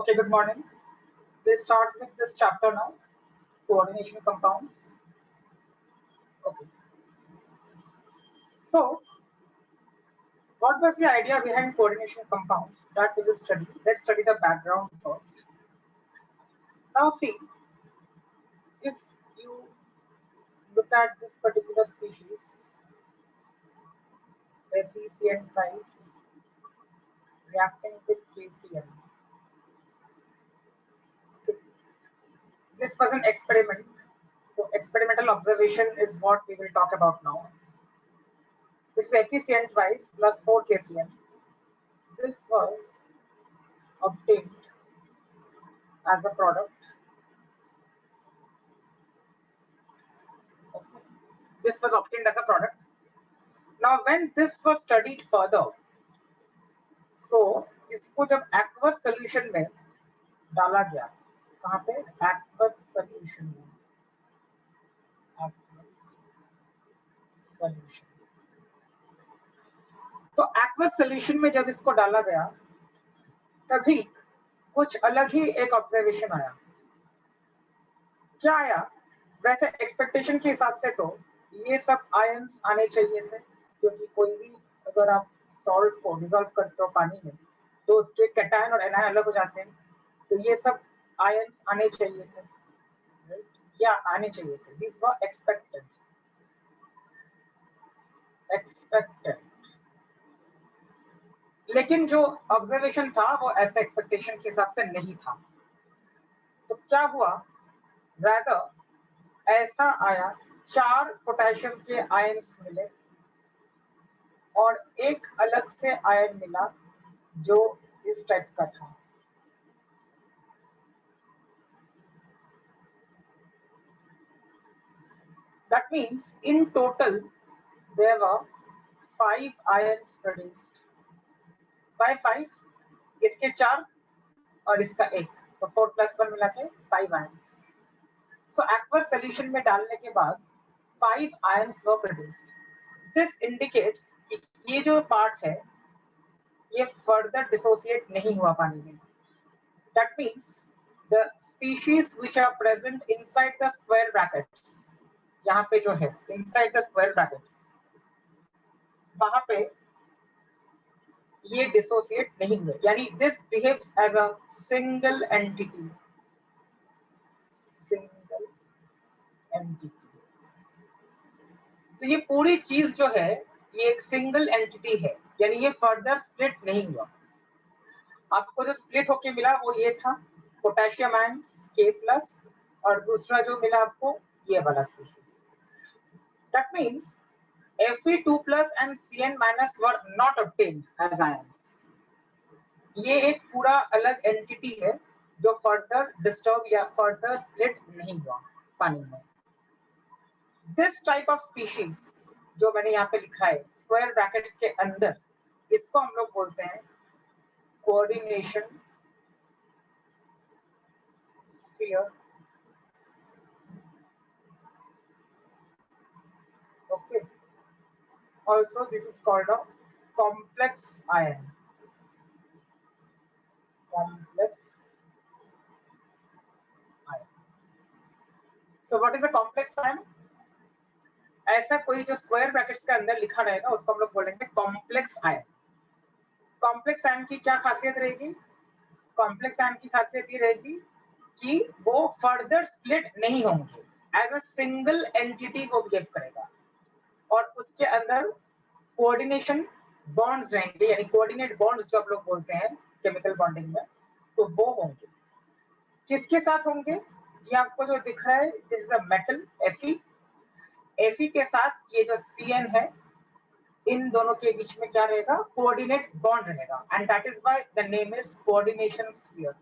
Okay, good morning. We'll start with this chapter now, coordination compounds. Okay. So, what was the idea behind coordination compounds that we will study? Let's study the background first. Now, see, if you look at this particular species, FeCN twice reacting with KCl. Okay. This was an experiment. So, experimental observation is what we will talk about now. This is FeCN twice plus 4 KCl. This was obtained as a product. Okay. This was obtained as a product. Now, when this was studied further, so इसको जब aqueous solution में डाला गया, कहाँ पे aqueous solution में, aqueous solution. तो aqueous solution में जब इसको डाला गया, तभी कुछ अलग ही एक ऑब्जर्वेशन आया. क्या आया? वैसे एक्सपेक्टेशन के हिसाब से तो ये सब आयंस आने चाहिए थे, क्योंकि कोई भी अगर आप सॉल्ट को डिसॉल्व करते हो पानी में तो उसके कैटायन और एनायन अलग हो जाते हैं, तो ये सब आयंस आने चाहिए थे, या आने चाहिए थे. This were expected. लेकिन जो ऑब्जर्वेशन था वो ऐसा एक्सपेक्टेशन के हिसाब से नहीं था. तो क्या हुआ? रैदर ऐसा आया, 4 पोटेशियम के आयंस मिले और एक अलग से आयन मिला जो इस टाइप का था. That means in total there were 5 ions produced. By 5, इसके 4 और इसका 1, तो 4 + 1 मिला के 5 ions. So aqueous solution में डालने के बाद 5 ions were produced. This indicates कि ये जो पार्ट है ये further dissociate नहीं हुआ पानी में. That means the species which are present inside the square brackets, यहाँ पे जो है inside the square brackets, वहां पे ये डिसोसिएट नहीं हुए, यानी this behaves as a single entity. Single entity. तो ये पूरी चीज जो है ये एक सिंगल एंटिटी है, यानी ये फर्दर स्प्लिट नहीं हुआ. आपको जो स्प्लिट होके मिला वो ये था पोटेशियम आयंस K+, और दूसरा जो मिला आपको ये वाला species. That means Fe2+ and Cn- were not obtained as ions. ये एक पूरा अलग एंटिटी है जो फर्दर डिस्टर्ब या फर्दर स्प्लिट नहीं हुआ पानी में. दिस टाइप ऑफ स्पीशीज जो मैंने यहाँ पे लिखा है स्क्वायर ब्रैकेट्स के अंदर, इसको हम लोग बोलते हैं coordination sphere. Okay. Also this is called a complex ion. Complex ion. So what is a complex ion? ऐसा कोई जो स्क्वायर ब्रैकेट्स के अंदर लिखा रहेगा उसको हम लोग बोलेंगे कॉम्प्लेक्स आयन. कॉम्प्लेक्स आयन की क्या खासियत रहेगी? कॉम्प्लेक्स आयन की खासियत ये रहेगी कि वो फर्दर स्प्लिट नहीं होंगे, एज अ सिंगल एंटिटी वो बिहेव करेगा और उसके अंदर कोऑर्डिनेशन बॉन्ड्स रहेंगे, यानी कोऑर्डिनेट बॉन्ड्स जो आप लोग बोलते हैं केमिकल बॉन्डिंग में, तो वो होंगे. किसके साथ होंगे? ये आपको जो दिख रहा है this is a metal Fe के साथ ये जो Cn है, इन दोनों के बीच में क्या रहेगा? कोऑर्डिनेट बॉन्ड रहेगा, and that is why the name is coordination sphere.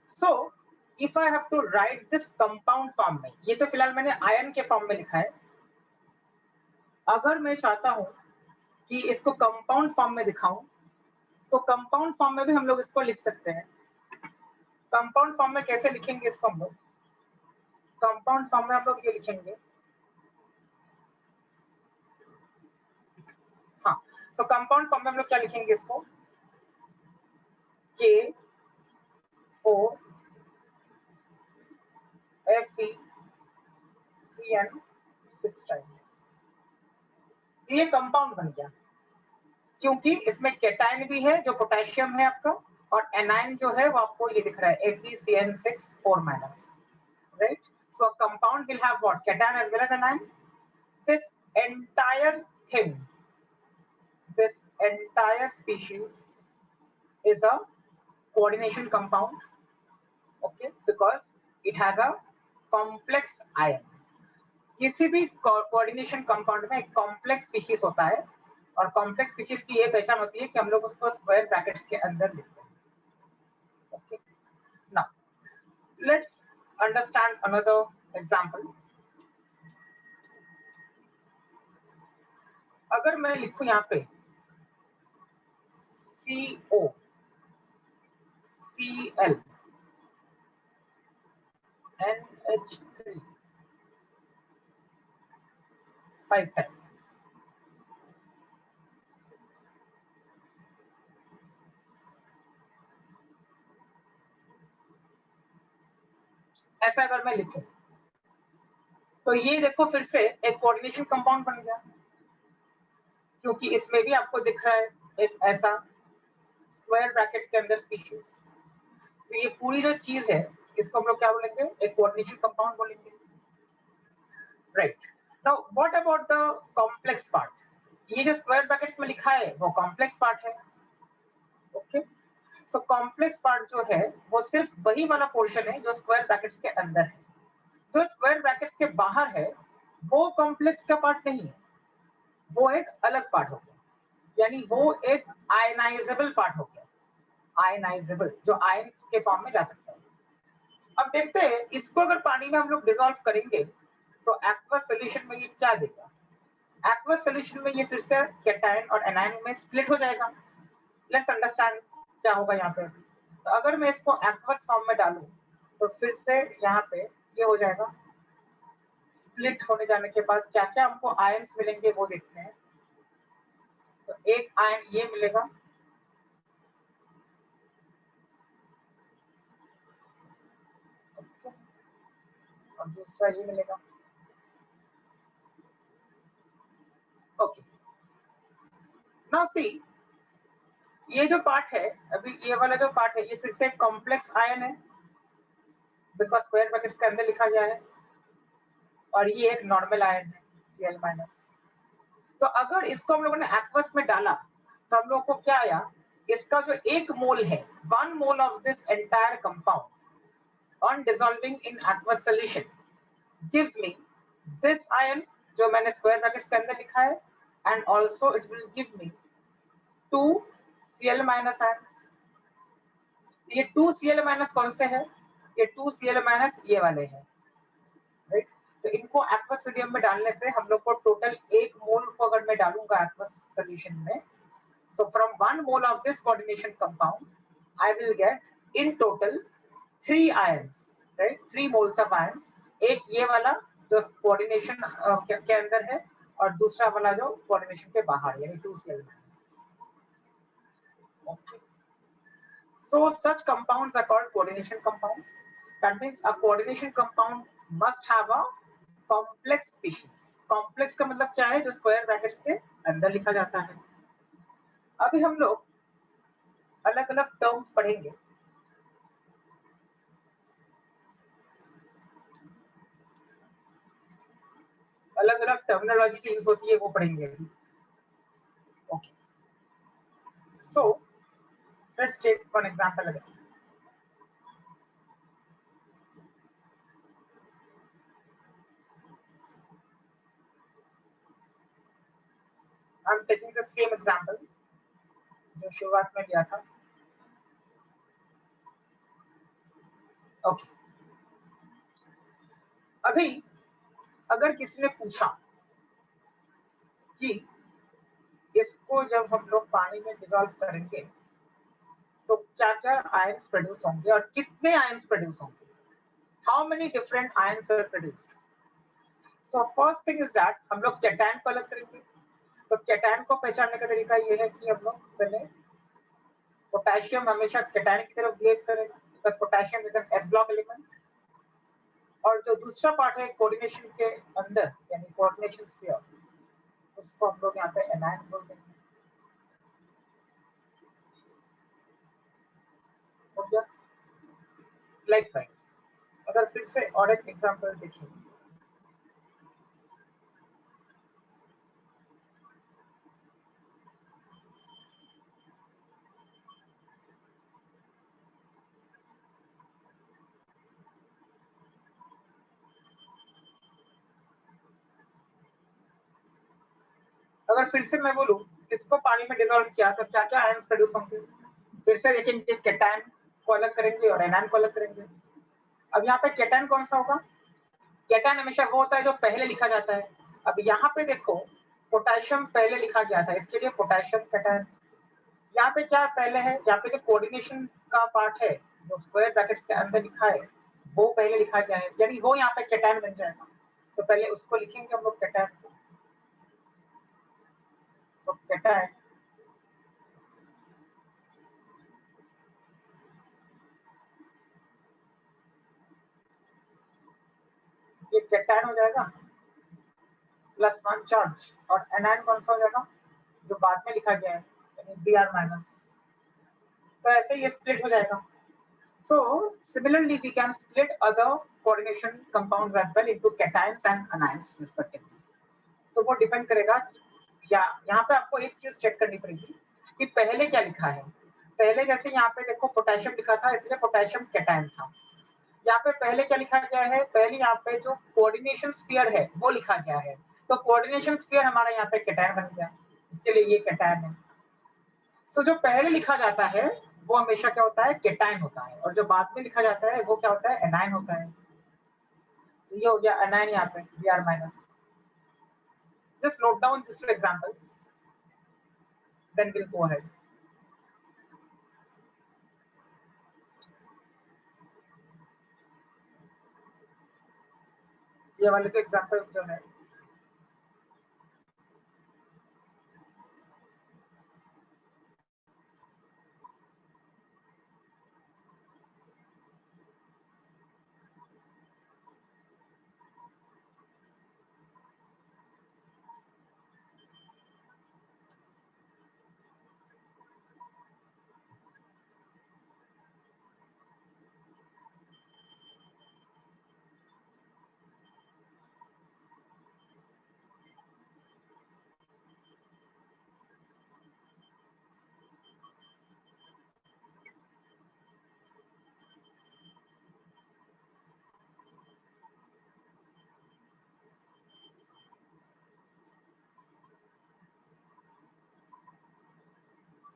So if I have to write this compound form में, ये तो फिलहाल मैंने आयन के फॉर्म में लिखा है. अगर मैं चाहता हूं कि इसको कंपाउंड फॉर्म में दिखाऊं तो कंपाउंड फॉर्म में भी हम लोग इसको लिख सकते हैं. कंपाउंड फॉर्म में कैसे लिखेंगे इसको हम लोग? कंपाउंड फॉर्म में हम लोग ये लिखेंगे. हाँ, सो कंपाउंड फॉर्म में हम लोग क्या लिखेंगे इसको? Fe6 times. ये कंपाउंड बन गया क्योंकि इसमें केटाइन भी है जो पोटेशियम है आपका, और एनाइन जो है वो आपको ये दिख रहा है FeCN6 4-, right? So a compound will have what? Cation as well as anion. This entire thing, this entire species is a coordination compound, okay, because it has a complex ion. किसी भी कोऑर्डिनेशन कंपाउंड में एक complex species होता है, और complex species की ये पहचान होती है कि हम लोग उसको स्क्वायर ब्रैकेट्स के अंदर लिखते हैं। Okay, now let's understand another example. अगर मैं लिखूं यहाँ पे CO Cl NH3 5 times, ऐसा अगर मैं लिखूं तो ये देखो फिर से एक कोऑर्डिनेशन कंपाउंड बन गया, क्योंकि इसमें भी आपको दिख रहा है एक ऐसा स्क्वायर ब्रैकेट के अंदर स्पीशीज। तो ये पूरी जो चीज है इसको हम लोग क्या बोलेंगे? एक कोऑर्डिनेशन कंपाउंड बोलेंगे, right? Now what about the complex part? ये जो स्क्वायर ब्रैकेट्स में लिखा है वो कॉम्प्लेक्स पार्ट है, ओके। सो कॉम्प्लेक्स पार्ट जो है वो सिर्फ वही वाला पोर्शन है जो स्क्वायर ब्रैकेट्स के अंदर है। जो स्क्वायर ब्रैकेट्स के बाहर है वो कॉम्प्लेक्स का पार्ट नहीं है, वो एक अलग पार्ट हो गया, यानी वो एक आयनाइजेबल पार्ट हो गया, आयनाइजेबल, जो आयन के फॉर्म में जा सकता है। अब देखते हैं इसको अगर पानी में हम लोग डिसॉल्व करेंगे तो एक्वस सॉल्यूशन में ये क्या देगा? एक्वस सॉल्यूशन में ये फिर से कैटायन और एनायन में स्प्लिट हो जाएगा। लेट्स अंडरस्टैंड क्या होगा यहाँ पे। तो अगर मैं इसको एक्वस फॉर्म में डालूं तो फिर से यहाँ पे ये हो जाएगा। स्प्लिट होने जाने के बाद क्या क्या हमको आयन्स मिलेंगे वो देखते हैं। तो एक आयन ये मिलेगा, और दूसरा ये मिलेगा, ओके। नाउ सी, ये जो पार्ट है अभी, ये वाला जो पार्ट है ये फिर से कॉम्प्लेक्स आयन है बिकॉज स्क्वायर ब्रैकेट्स के अंदर लिखा गया है, और ये एक नॉर्मल आयन है Cl-। तो अगर इसको हम लोगों ने एक्वस में डाला तो हम लोगों को क्या आया? इसका जो 1 मोल है, 1 mole of this entire compound on dissolving in aqueous solution gives me this ion जो मैंने स्क्वायर ब्रैकेट्स के अंदर लिखा है, and also it will give me 2 Cl- ions. ये 2 Cl- कौन से है? ये 2 Cl- ये वाले हैं, राइट? तो इनको एक्वस मीडियम में डालने से हम लोग को टोटल 1 मोल को अगर मैं डालूंगा एक्वस सॉल्यूशन में, so from 1 mole of this coordination compound I will get in total 3 ions, right? 3 moles of ions, एक ये वाला जो कोऑर्डिनेशन के अंदर है, और दूसरा वाला जो कोऑर्डिनेशन के बाहर, यानी 2 Cl-। okay, so such compounds are called coordination compounds. That means a coordination compound must have a complex species. complex का मतलब क्या है? जो स्क्वायर ब्रैकेट्स के अंदर लिखा जाता है। अभी हम लोग अलग अलग टर्म्स पढ़ेंगे, अलग अलग टर्मिनोलॉजी यूज होती है वो पढ़ेंगे। Okay, so let's take one example again. I am taking the same example जो शुरुआत में लिया था। ओके, अभी अगर किसी ने पूछा कि इसको जब हम लोग पानी में डिसॉल्व करेंगे तो क्या क्या आयंस प्रोड्यूस होंगे और कितने आयंस प्रोड्यूस होंगे, how many different ions are produced. So first thing is that हम लोग कैटायन को अलग करेंगे। तो कैटायन को पहचानने का तरीका ये है कि हम लोग पहले पोटेशियम हमेशा कैटायन की तरफ बिहेव करेगा because potassium is an S block element. और जो दूसरा पार्ट है कोऑर्डिनेशन के अंदर यानी कोऑर्डिनेशन स्फीयर, उसको हम लोग यहाँ पे एनायन बोल देंगे। हो गया। लाइकवाइज अगर फिर से और एक एग्जांपल देखिए, अगर फिर से मैं बोलूं इसको पानी में डिसॉल्व किया तो क्या क्या आयंस प्रोड्यूस होंगे। फिर से देखेंगे कैटायन को अलग करेंगे और एनायन को अलग करेंगे। अब यहाँ पे कैटायन कौन सा होगा? कैटायन हमेशा वो होता है जो पहले लिखा जाता है। अब यहाँ पे देखो पोटेशियम पहले लिखा गया था, इसके लिए पोटेशियम कैटायन। यहाँ पे क्या पहले है? यहाँ पे जो कोऑर्डिनेशन का पार्ट है जो स्क्वायर ब्रैकेट्स के अंदर लिखा है वो पहले लिखा गया है, यानी वो यहाँ पे कैटायन बन जाएगा। तो पहले उसको लिखेंगे हम लोग कैटायन को। तो कैटायन ये कैटायन हो जाएगा +1 चार्ज, और एनायन कौन सा हो जाएगा जो बाद में लिखा गया है यानी Br-। तो ऐसे ये स्प्लिट हो जाएगा। So similarly we can split other coordination compounds as well into cations and anions respectively। तो वो डिपेंड करेगा, या यहाँ पे आपको एक चीज चेक करनी पड़ेगी कि पहले क्या लिखा है। पहले जैसे यहाँ पे देखो पोटेशियम लिखा था इसलिए पोटेशियम कैटायन था। यहाँ पे पहले क्या लिखा गया है? पहले यहाँ पे जो कोऑर्डिनेशन स्फीयर है वो लिखा गया है, तो कोऑर्डिनेशन स्फीयर हमारा यहाँ पे कैटायन बन गया, इसके लिए ये कैटायन है। सो जो पहले लिखा जाता है वो हमेशा क्या होता है? कैटायन होता है, और जो बाद में लिखा जाता है वो क्या होता है? एनायन होता है। ये हो गया एनायन यहाँ पे Br-। Just note down this two examples then will go ahead. ये वाले तो एग्जांपल्स जो है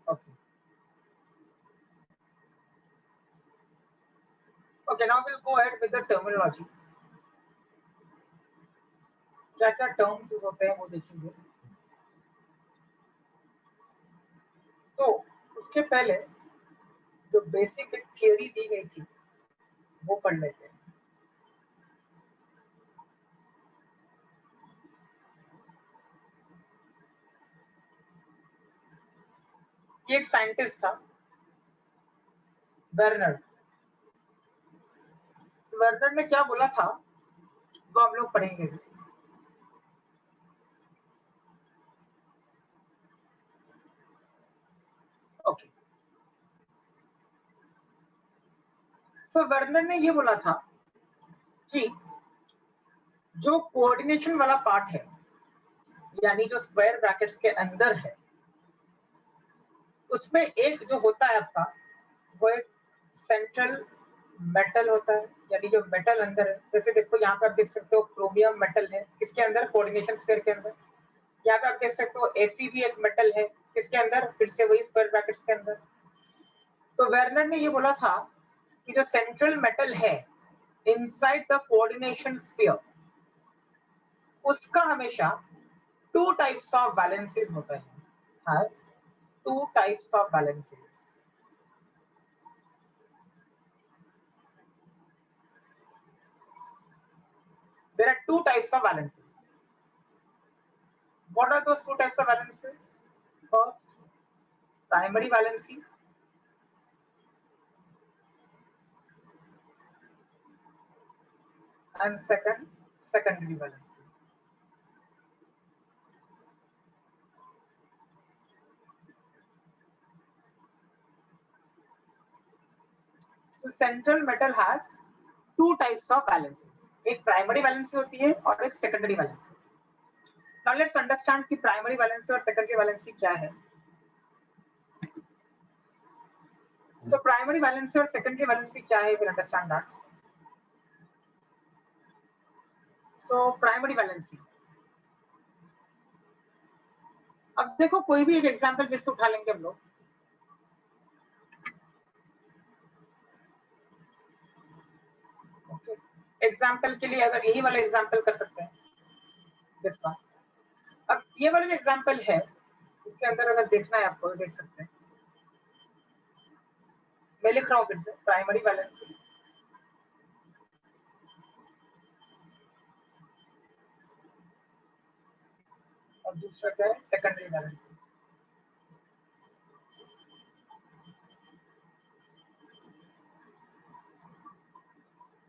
okay. Okay now will go ahead with the terminology. क्या क्या टर्म्स यूज होते हैं वो देखेंगे। तो उसके पहले जो बेसिक एक थियोरी दी गई थी वो पढ़ लेते हैं। ये एक साइंटिस्ट था बर्नर्ड। बर्नर्ड ने क्या बोला था वो हम लोग पढ़ेंगे। ओके। सो बर्नर्ड ने ये बोला था कि जो कोऑर्डिनेशन वाला पार्ट है यानी जो स्क्वायर ब्रैकेट्स के अंदर है उसमें एक जो होता है आपका वो एक सेंट्रल मेटल होता है, यानी जो मेटल अंदर है। जैसे देखो यहाँ पे आप देख सकते हो क्रोमियम मेटल है किसके अंदर? कोऑर्डिनेशन स्फीयर के अंदर। यहाँ पे आप देख सकते हो Fe भी एक मेटल है किसके अंदर? फिर से वही स्क्वायर ब्रैकेट्स के अंदर। तो वर्नर ने ये बोला था कि जो सेंट्रल मेटल है इनसाइड द कोऑर्डिनेशन स्फीयर उसका हमेशा टू टाइप्स ऑफ बैलेंसेस होते हैं, has two types of balances. There are two types of valences. What are those two types of valences? First, primary valency, and secondary valency. So central metal has two types of valencies. एक primary valency होती है और एक secondary valency. Now let's understand कि primary valency और secondary valency क्या है. So primary valency और secondary valency क्या है? We'll understand that. So primary valency. अब देखो कोई भी एक एग्जांपल फिर से उठा लेंगे हम लोग. ओके, एग्जांपल के लिए अगर यही वाला एग्जांपल कर सकते हैं, दिस वन. अब ये वाला एग्जांपल है, इसके अंदर अगर देखना है आपको देख सकते हैं. मैं लिख रहा हूँ फिर से प्राइमरी वैलेंसी और दूसरा क्या है? Secondary valency.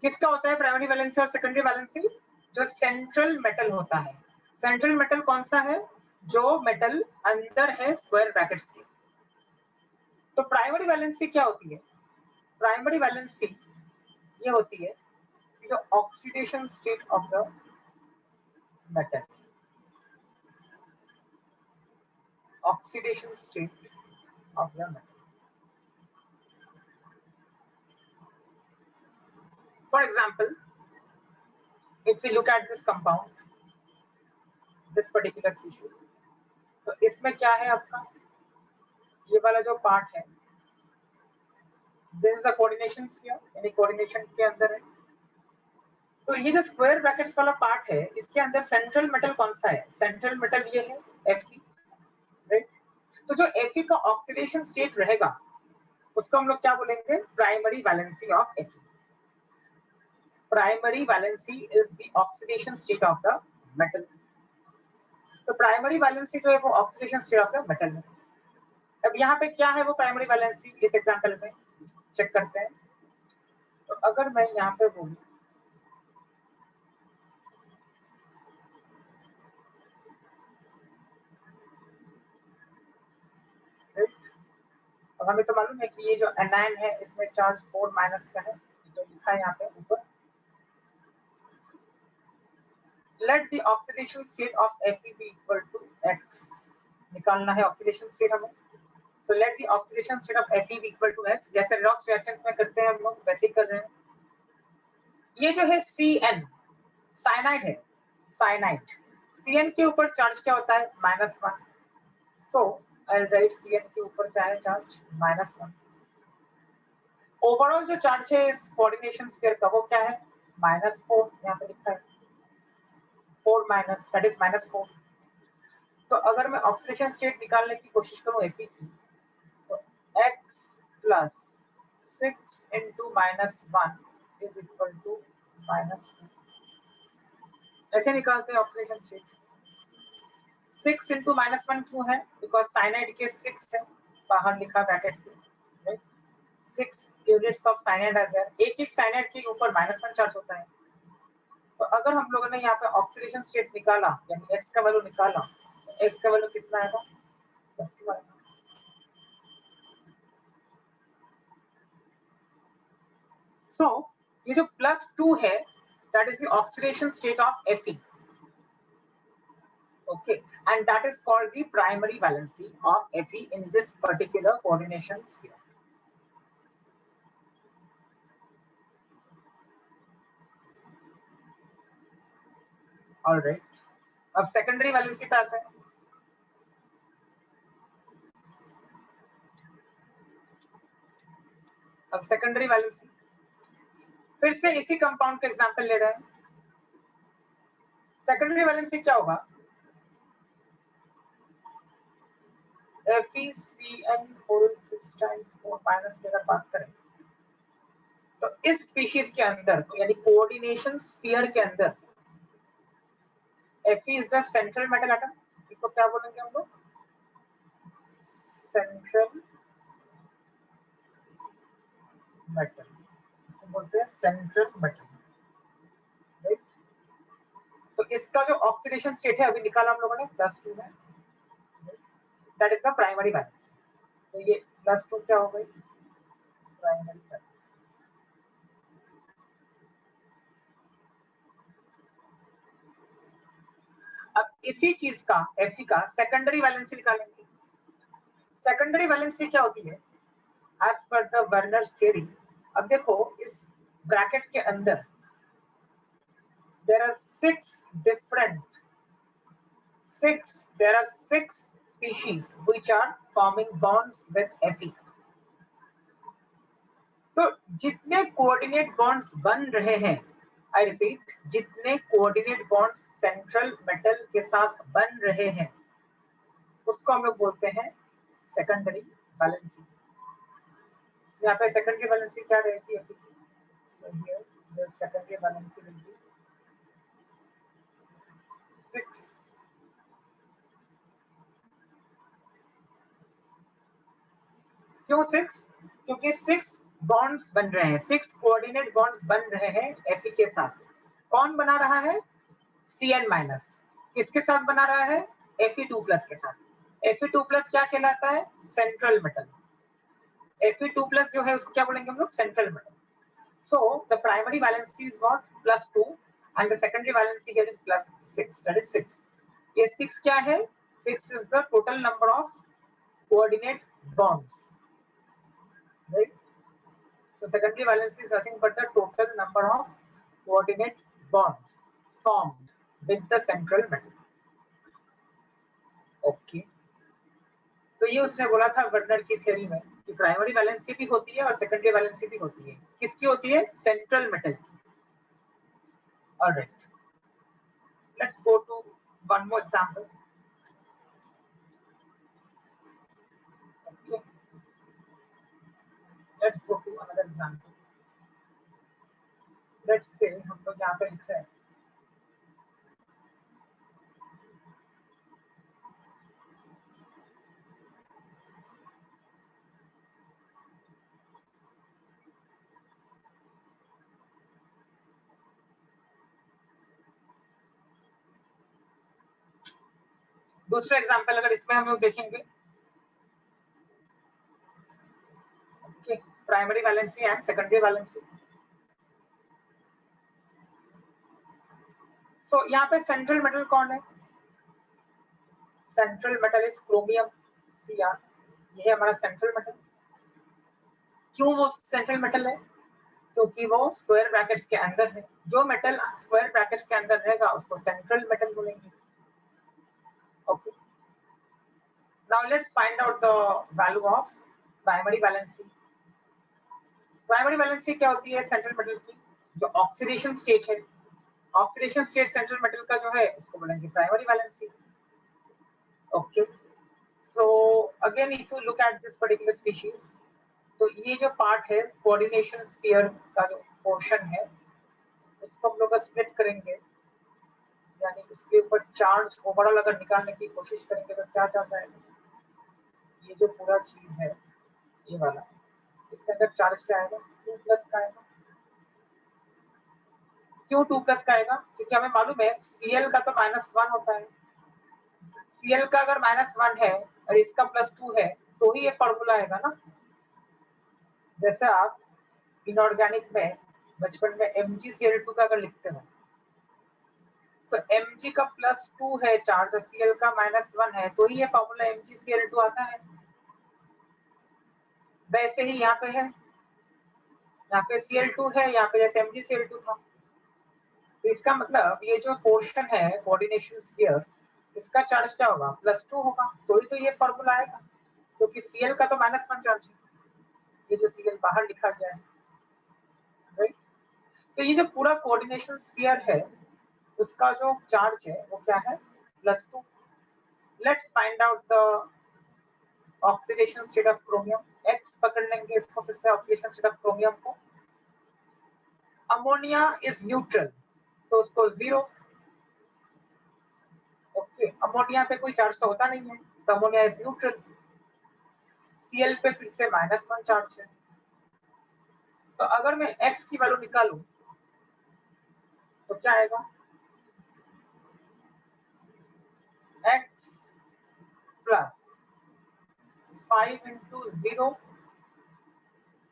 किसका होता है प्राइमरी वैलेंसी और सेकेंडरी वैलेंसी? जो सेंट्रल मेटल होता है. सेंट्रल मेटल कौन सा है? जो मेटल अंदर है स्क्वायर ब्रैकेट्स के. तो प्राइमरी वैलेंसी क्या होती है? प्राइमरी वैलेंसी ये होती है जो oxidation state of the metal. Oxidation state of the metal. For example, if we look at this compound, this particular species, तो इसमें क्या है आपका? ये वाला जो पार्ट है, this is the coordination sphere, यानी कोऑर्डिनेशन के अंदर है. तो ये जो स्क्वायर ब्रैकेट्स वाला पार्ट है, इसके अंदर सेंट्रल मेटल कौन सा है? सेंट्रल मेटल ये है Fe, राइट. तो जो Fe का ऑक्सीडेशन स्टेट रहेगा उसको हम लोग क्या बोलेंगे? Primary valency of Fe. Primary valency is the oxidation state of the metal. तो प्राइमरी वैलेंसी जो है वो oxidation state of the metal है. अब यहाँ पे क्या है वो प्राइमरी वैलेंसी? इस एग्जांपल में चेक करते हैं. तो अगर मैं यहाँ पे बोलूं और हमें तो मालूम है कि ये जो एनायन है इसमें चार्ज 4 माइनस का है, तो लिखा है यहाँ पे ऊपर. Let the oxidation state of Fe be equal to x. निकालना है ऑक्सीडेशन स्टेट हमें. So let the oxidation state of Fe be equal to x. जैसे रिडॉक्स रिएक्शंस में करते हैं हम लोग वैसे ही कर रहे हैं. ये जो है Cn साइनाइड है. साइनाइड Cn के ऊपर चार्ज क्या होता है? -1. सो आई राइट Cn के ऊपर क्या है चार्ज? -1. ओवरऑल जो चार्ज है इस कोऑर्डिनेशन स्फीयर का वो क्या है? -4. यहाँ पे लिखा है 4 माइनस, दैट इज -4. तो अगर मैं ऑक्सीडेशन स्टेट निकालने की कोशिश करूं Fe की, तो x plus 6 into -1 is equal to -2. ऐसे निकालते हैं ऑक्सीडेशन स्टेट. 6 इंटू -1 क्यों है? बिकॉज साइनाइड के 6 है बाहर लिखा ब्रैकेट के, right. 6 units of cyanide are there. एक साइनाइड के ऊपर -1 चार्ज होता है. तो अगर हम लोगों ने यहाँ पे ऑक्सीडेशन स्टेट निकाला यानी x का वैल्यू निकाला, तो x का वैल्यू कितना आएगा? +2 आएगा. सो ये जो +2 है that is the oxidation state of Fe. Okay, and that is called the primary valency of Fe in this particular coordination sphere. All right. अब सेकेंडरी वैलेंसी पे आते हैं. अब सेकेंडरी वैलेंसी फिर से इसी कंपाउंड का एग्जांपल ले रहे हैं. सेकेंडरी वैलेंसी क्या होगा? FeCN होल 6 टाइम्स 4 माइनस की अगर बात करें तो इस स्पीशीज के अंदर यानी कोऑर्डिनेशन स्फीयर के अंदर Fe is the central metal atom. इसको क्या बोलेंगे हम लोग? Central metal. इसको बोलते हैं सेंट्रल मेटल, तो इसका जो ऑक्सीडेशन स्टेट है अभी निकाला हम लोगों ने +2 है, that is the primary valency. तो ये +2 क्या हो गई, प्राइमरी वैलेंसी। अब इसी चीज का Fe का सेकेंडरी वैलेंसी निकालेंगे। सेकेंडरी वैलेंसी क्या होती है as per the Werner's theory. अब देखो इस ब्रैकेट के अंदर there are six species which are forming bonds with Fe। तो जितने कोऑर्डिनेट बॉन्ड्स बन रहे हैं, आई रिपीट, जितने कोऑर्डिनेट बॉन्ड्स सेंट्रल मेटल के साथ बन रहे हैं उसको हम लोग बोलते हैं सेकेंडरी वैलेंसी। यहाँ पे सेकेंडरी वैलेंसी क्या रहती है, so here the secondary valency will be 6। क्यों 6? क्योंकि 6 बॉन्ड्स बन रहे हैं, 6 कोऑर्डिनेट बॉन्ड्स बन रहे हैं Fe के साथ। कौन बना रहा है, Cn-। किसके साथ बना रहा है, Fe2+ के साथ। Fe2+ क्या कहलाता है, सेंट्रल मेटल। Fe2+ जो है उसको क्या बोलेंगे हम लोग, central metal. So the primary valency is what, +2 and the secondary valency here is +6, that is 6। ये 6 क्या है, 6 is the total number of coordinate bonds, right? So secondary valency is nothing but the total number of coordinate bonds formed with the central metal। Okay, तो ये उसने बोला था Werner की theory में कि प्राइमरी वैलेंसी भी होती है और सेकेंडरी वैलेंसी भी होती है। किसकी होती है, सेंट्रल मेटल की। Alright, let's go to one more example। Okay, let's go to another example। let's say हम लोग यहाँ पे लिख रहे हैं दूसरा एग्जांपल। अगर इसमें हम लोग देखेंगे, okay, primary valency and secondary valency. So यहाँ पे सेंट्रल मेटल कौन है, central metal is chromium Cr। ये है हमारा सेंट्रल मेटल। क्यों वो सेंट्रल मेटल है, क्योंकि वो स्क्वायर ब्रैकेट्स के अंदर है। जो मेटल स्क्वायर ब्रैकेट्स के अंदर रहेगा उसको सेंट्रल मेटल बोलेंगे। Okay, now let's find out the value of primary valency. Primary valency क्या होती है, सेंट्रल मेटल की जो ऑक्सीडेशन स्टेट है, ऑक्सीडेशन स्टेट सेंट्रल मेटल का जो है इसको बोलेंगे primary valency. Okay, so again if you look at this particular species, तो ये जो पार्ट है कोऑर्डिनेशन स्फीयर का जो पोर्शन है इसको हम लोग स्प्लिट करेंगे, यानी उसके ऊपर चार्ज ओवरऑल अगर निकालने की कोशिश करेंगे तो क्या चार्ज आएगा, ये जो पूरा चीज है ये वाला, इसके अंदर चार्ज क्या आएगा, 2+ का आएगा। क्यों 2+ का आएगा, क्योंकि हमें मालूम है Cl का तो -1 होता है। Cl का अगर -1 है और इसका +2 है तो ही ये फॉर्मूला आएगा ना। जैसे आप इनऑर्गेनिक में बचपन में MgCl2 का अगर लिखते हो तो Mg का +2 है चार्ज और Cl का -1 है तो ही ये फॉर्मूला MgCl2 आता है। वैसे ही यहाँ पे है, यहाँ पे Cl2 है, यहाँ पे जैसे MgCl2 था। तो इसका मतलब ये जो पोर्शन है कोऑर्डिनेशन स्फीयर, इसका चार्ज क्या होगा, +2 होगा, तो ही तो ये फॉर्मूला आएगा। क्योंकि Cl का तो -1 चार्ज है, ये जो Cl बाहर लिखा गया है, राइट। तो ये जो पूरा कोऑर्डिनेशन स्फीयर है उसका जो चार्ज है वो क्या है, +2। Let's find out the oxidation state of chromium. X पकड़ लेंगे इसको, फिर से ऑक्सीडेशन स्टेट ऑफ क्रोमियम को। अमोनिया इज न्यूट्रल तो उसको 0। ओके, अमोनिया पे कोई चार्ज तो होता नहीं है तो अमोनिया इज न्यूट्रल। Cl पे फिर से -1 चार्ज है। तो अगर मैं X की वैल्यू निकालूं तो क्या आएगा, x plus 5 into 0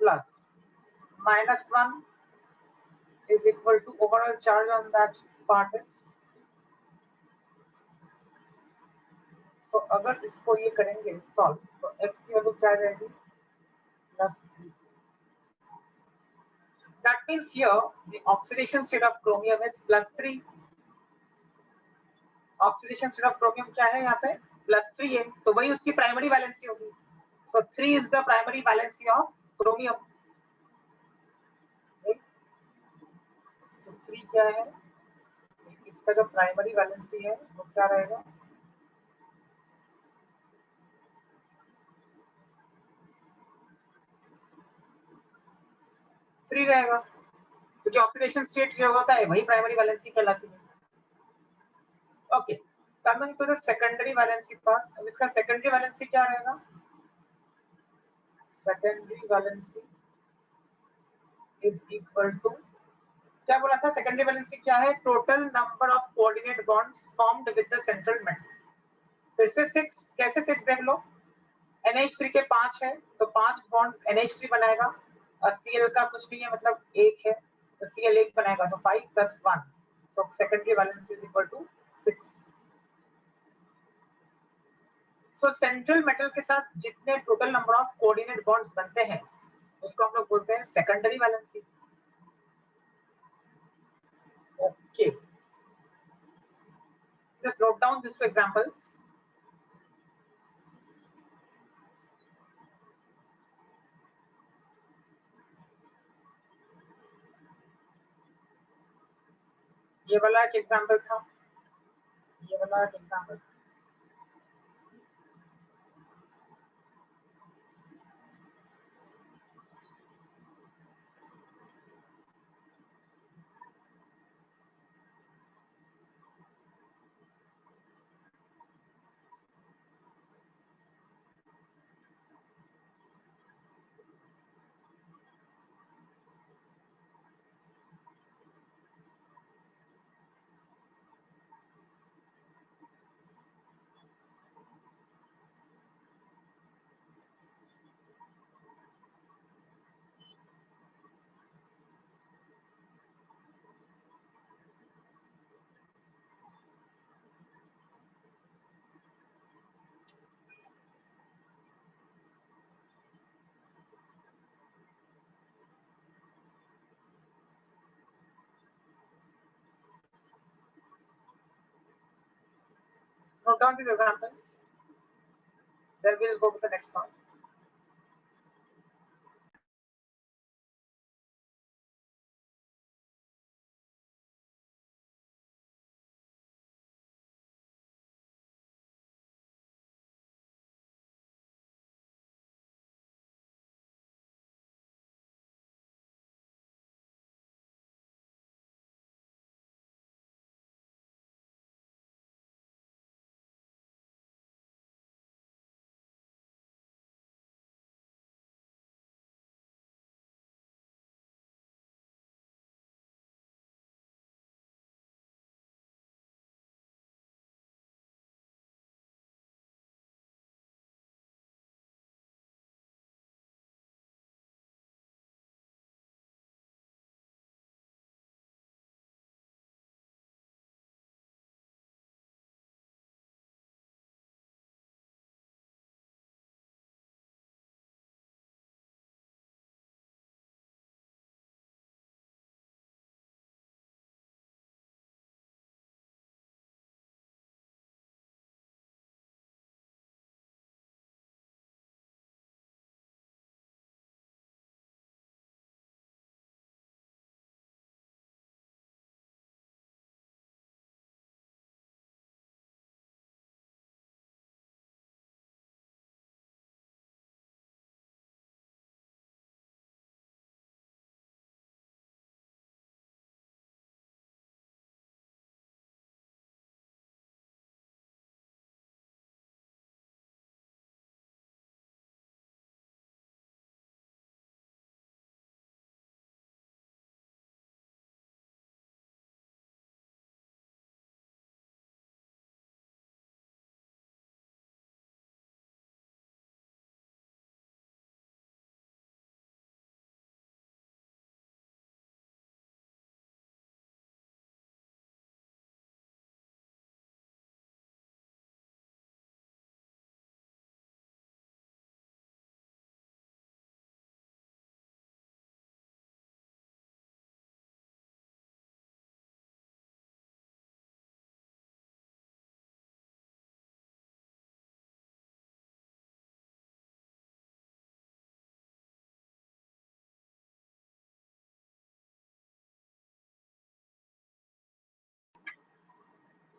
plus -1 is equal to overall charge on that part is. So अगर इसको ये करेंगे सॉल्व तो x की वैल्यू क्या आ जाएगी +3. That means here the oxidation state of chromium is +3. Oxidation state of chromium क्या है यहाँ पे +3 है, तो वही उसकी प्राइमरी वैलेंसी होगी. So 3 is the primary valency of chromium. So 3 क्या है, इसका जो प्राइमरी वैलेंसी है वो क्या रहेगा, थ्री रहेगा. तो जो ऑक्सीडेशन स्टेट जो होता है वही प्राइमरी वैलेंसी कहलाती है. Okay, coming to the secondary valency part. अब इसका सेकेंडरी वैलेंसी क्या रहेगा, secondary valency is equal to क्या बोला था, सेकेंडरी वैलेंसी क्या है, total number of coordinate bonds formed with the central metal. फिर से 6, कैसे 6 देख लो, NH3 के 5 है तो 5 बॉन्ड्स NH3 बनाएगा और Cl का कुछ नहीं है मतलब 1 है तो Cl 1 बनाएगा, तो 5 + 1, so secondary valence is equal to 6. So central metal के साथ जितने total number of coordinate bonds बनते हैं उसको हम लोग बोलते हैं secondary valency. Okay, just note down this two examples. ये वाला एक एग्जांपल था, ये वाला एक example. Note down these examples, then we'll go to the next one.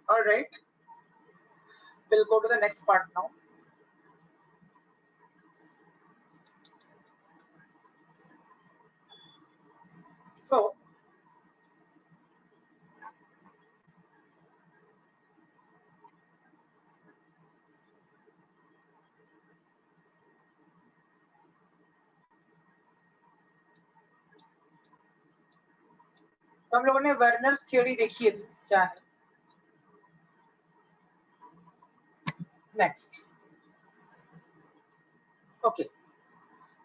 All right, we'll go to the next part now. So हम लोगों ने वर्नर्स थ्योरी देखी है, क्या है next? Okay,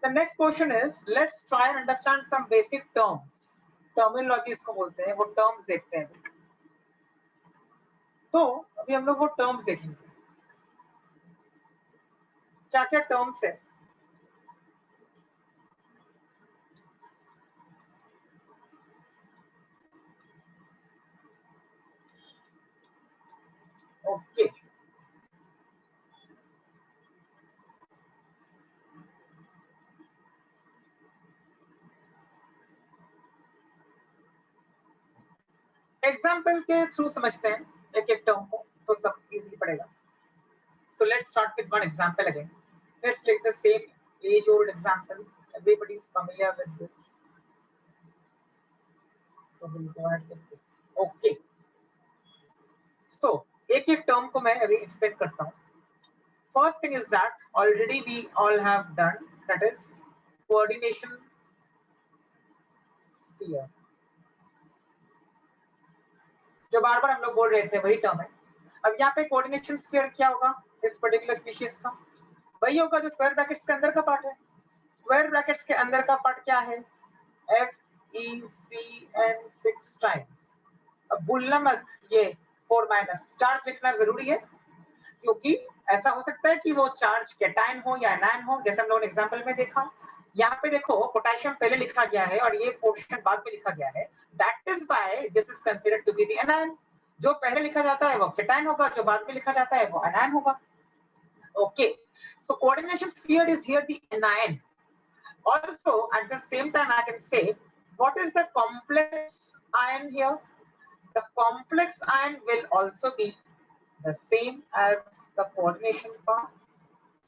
the next question is let's try and understand some basic terms. Terminologies को बोलते हैं, वो टर्म्स देखते हैं. तो अभी हम लोग वो टर्म्स देखेंगे, क्या क्या टर्म्स है. ओके, एग्जाम्पल के थ्रू समझते हैं एक एक टर्म को, तो सब इजीली पड़ेगा. So let's start with one example again. Let's take the same age-old example. Everybody is familiar with this. So we'll go ahead with this. Okay. So एक एक टर्म को मैं अभी एक्सप्लेन करता हूँ. First thing is that already we all have done, that is coordination sphere. जो बार बार हम लोग बोल रहे थे वही टर्म है. अब यहाँ पे कोऑर्डिनेशन स्फीयर क्या होगा इस पर्टिकुलर स्पीशीज का? वही होगा जो स्क्वायर ब्रैकेट्स के अंदर का पार्ट है. स्क्वायर ब्रैकेट्स के अंदर का पार्ट क्या है? FECN 6 times. अब भूलना मत, ये 4 माइनस चार्ज लिखना जरूरी है, क्योंकि ऐसा हो सकता है कि वो चार्ज कैटायन हो या एनायन हो, जैसे हम लोगों ने एग्जांपल में देखा. यहाँ पे देखो पोटेशियम पहले लिखा गया है और ये पोर्शन बाद में लिखा गया है. That is why this is considered to be the anion. जो पहले लिखा जाता है वो कैटायन होगा, जो बाद में लिखा जाता है वो एनायन होगा. Okay, so coordination sphere is here the anion. Also, at the same time, I can say, what is the complex ion here? The complex ion will also be the same as the coordination part.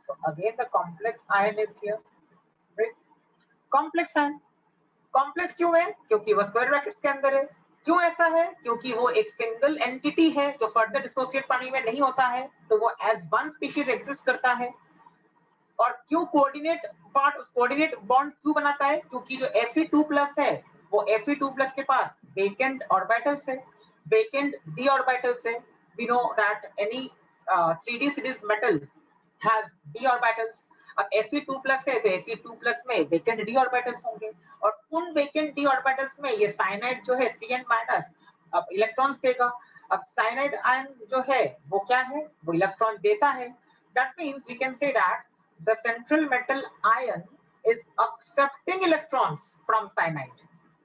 So again, the complex ion is here, right? Complex ion. Complex क्यों है? क्योंकि वो square brackets के अंदर है. क्यों ऐसा है? क्योंकि वो एक सिंगल एंटिटी है जो फर्दर डिसोसिएट पानी में नहीं होता है, तो वो एज वन स्पीशीज एग्जिस्ट करता है. और क्यों कोऑर्डिनेट पार्ट उस कोऑर्डिनेट बॉन्ड क्यों बनाता है? क्योंकि जो Fe2+ है वो Fe2+ के पास वेकेंट ऑर्बिटल्स है, वेकेंट d ऑर्बिटल्स है. We know that any 3d series metal has d orbitals. अब Fe2+ है तो Fe2+ में वेकेंट d ऑर्बिटल्स होंगे, और उन वेकेंट d ऑर्बिटल्स में ये साइनाइड जो है Cn- अब इलेक्ट्रॉन्स देगा. अब साइनाइड आयन जो है वो क्या है? वो इलेक्ट्रॉन देता है. That means we can say that the central metal ion is accepting electrons from cyanide.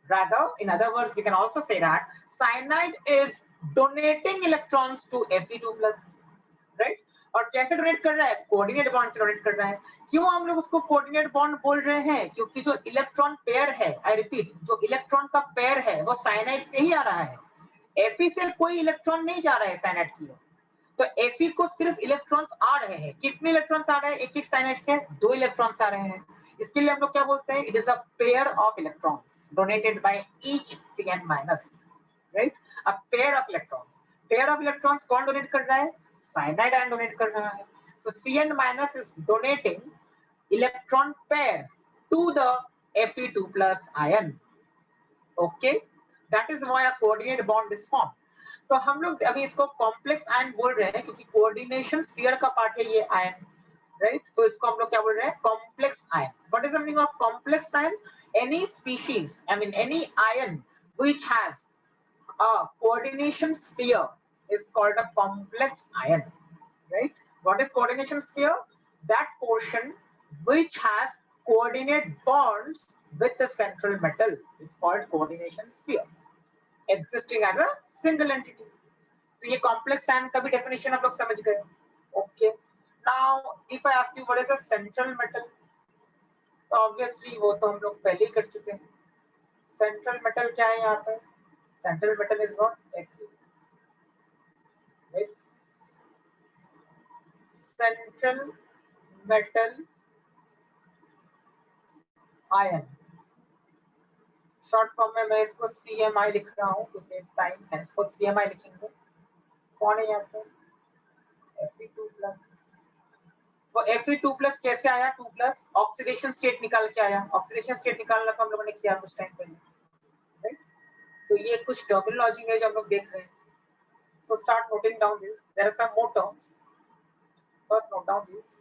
Rather, in other words, we can also say that cyanide is donating electrons to Fe2+, right? और कैसे donate कर रहा है? Coordinate bond से donate कर रहा है. क्यों हम लोग उसको कोऑर्डिनेट बॉन्ड बोल रहे हैं? क्योंकि जो इलेक्ट्रॉन पेयर है, आई रिपीट, जो इलेक्ट्रॉन का पेयर है वो साइनाइड से ही आ रहा है. Fe से कोई इलेक्ट्रॉन नहीं जा रहा है साइनाइड की. तो Fe को सिर्फ इलेक्ट्रॉन्स आ रहे हैं. कितने इलेक्ट्रॉन्स आ रहे हैं? एक एक साइनाइड से 2 इलेक्ट्रॉन्स आ रहे हैं. इसके लिए हम लोग क्या बोलते हैं? It is a pair of electrons donated by each Cn-, right? A pair of electrons. Pair of electrons कौन डोनेट कर रहा है? साइनाइड आयन डोनेट कर रहा है. So Cn- is donating electron pair to the Fe2+ ion. Okay, that is why a coordinate bond is formed. तो हम लोग अभी इसको कॉम्प्लेक्स आयन बोल रहे हैं क्योंकि कोऑर्डिनेशन स्फीयर का पार्ट है ये आयन, राइट? सो इसको हम लोग क्या बोल रहे हैं? Complex ion. What is the meaning of complex ion? Any species, I mean any ion which has a coordination sphere is called a complex ion, right? What is coordination sphere? That portion which has coordinate bonds with the central metal is called coordination sphere, existing as a single entity. तो ये complex ion का भी definition आप लोग समझ गए. Okay, now if I ask you what is a central metal, तो obviously वो तो हम लोग पहले ही कर चुके हैं. सेंट्रल मेटल क्या है यहाँ पे? Central metal is what? Fe. Central metal ion, short form में मैं इसको CMI लिख रहा हूँ, तो सेव टाइम है, इसको CMI लिखेंगे। कौन है यहाँ पे? Fe2+। वो Fe2+ कैसे आया? 2+, ऑक्सीडेशन स्टेट निकाल के आया। ऑक्सीडेशन स्टेट निकालना तो हम लोगों ने किया कुछ टाइम पहले, राइट? तो ये कुछ टर्मिनोलॉजी है जो हम लोग देख रहे हैं। So start noting down this. There are some more terms. First note down this.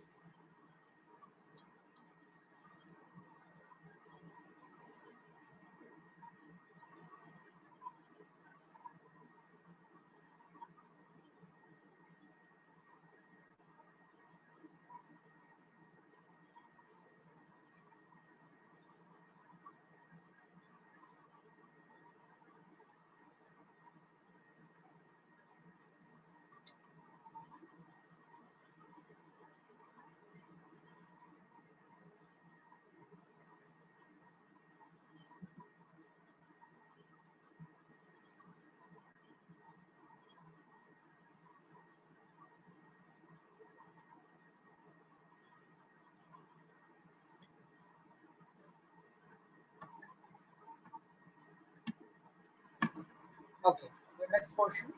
Okay, the next portion.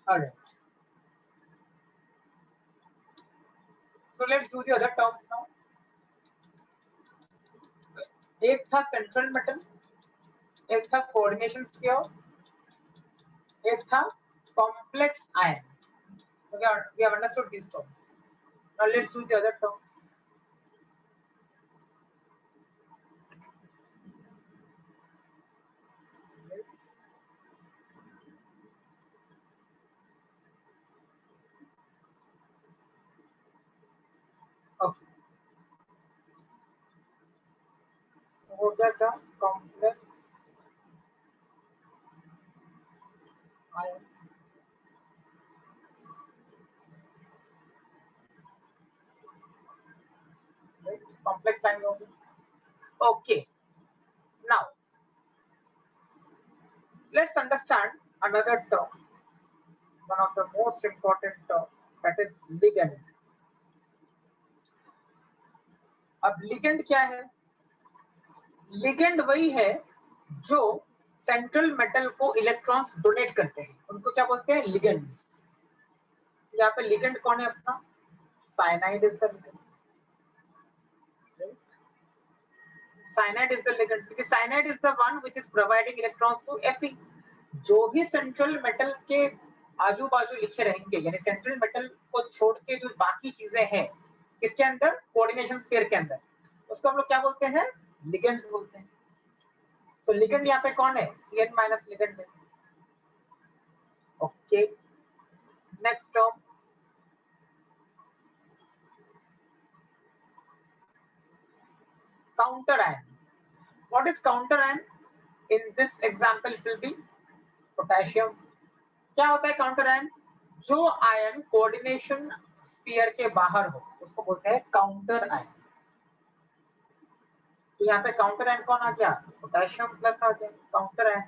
All right. So let's do the other terms now. एक था सेंट्रल मेटल, एक था कोऑर्डिनेशन स्फीयर, एक था complex ion. So we have understood these terms. Now let's do the other terms. Okay. So हो गया क्या? Complex ion. Right? Complex ion हो गया. Okay. Now let's understand another term, one of the most important term, that is ligand. अब ligand क्या है? Ligand वही है जो सेंट्रल मेटल को इलेक्ट्रॉन्स डोनेट करते हैं, उनको क्या बोलते हैं? लिगेंड्स. यहाँ पे लिगेंड कौन है अपना? Cyanide is the ligand. Cyanide is the ligand because cyanide is the one which is providing electrons to Fe. जो भी सेंट्रल मेटल के आजू बाजू लिखे रहेंगे, यानी सेंट्रल मेटल को छोड़ के जो बाकी चीजें हैं इसके अंदर, कोऑर्डिनेशन स्फीयर के अंदर, उसको हम लोग क्या बोलते हैं? लिगेंड्स बोलते हैं. तो लिगेंड यहाँ पे कौन है? Cn- लिगेंड है. Okay, next term counter ion. What is counter ion? In this example it will be potassium. क्या होता है काउंटर आयन? जो आयन कोऑर्डिनेशन स्फीयर के बाहर हो उसको बोलते हैं काउंटर आयन. तो यहाँ पे काउंटर आयन कौन आ गया? पोटेशियम प्लस आ गया counter ion.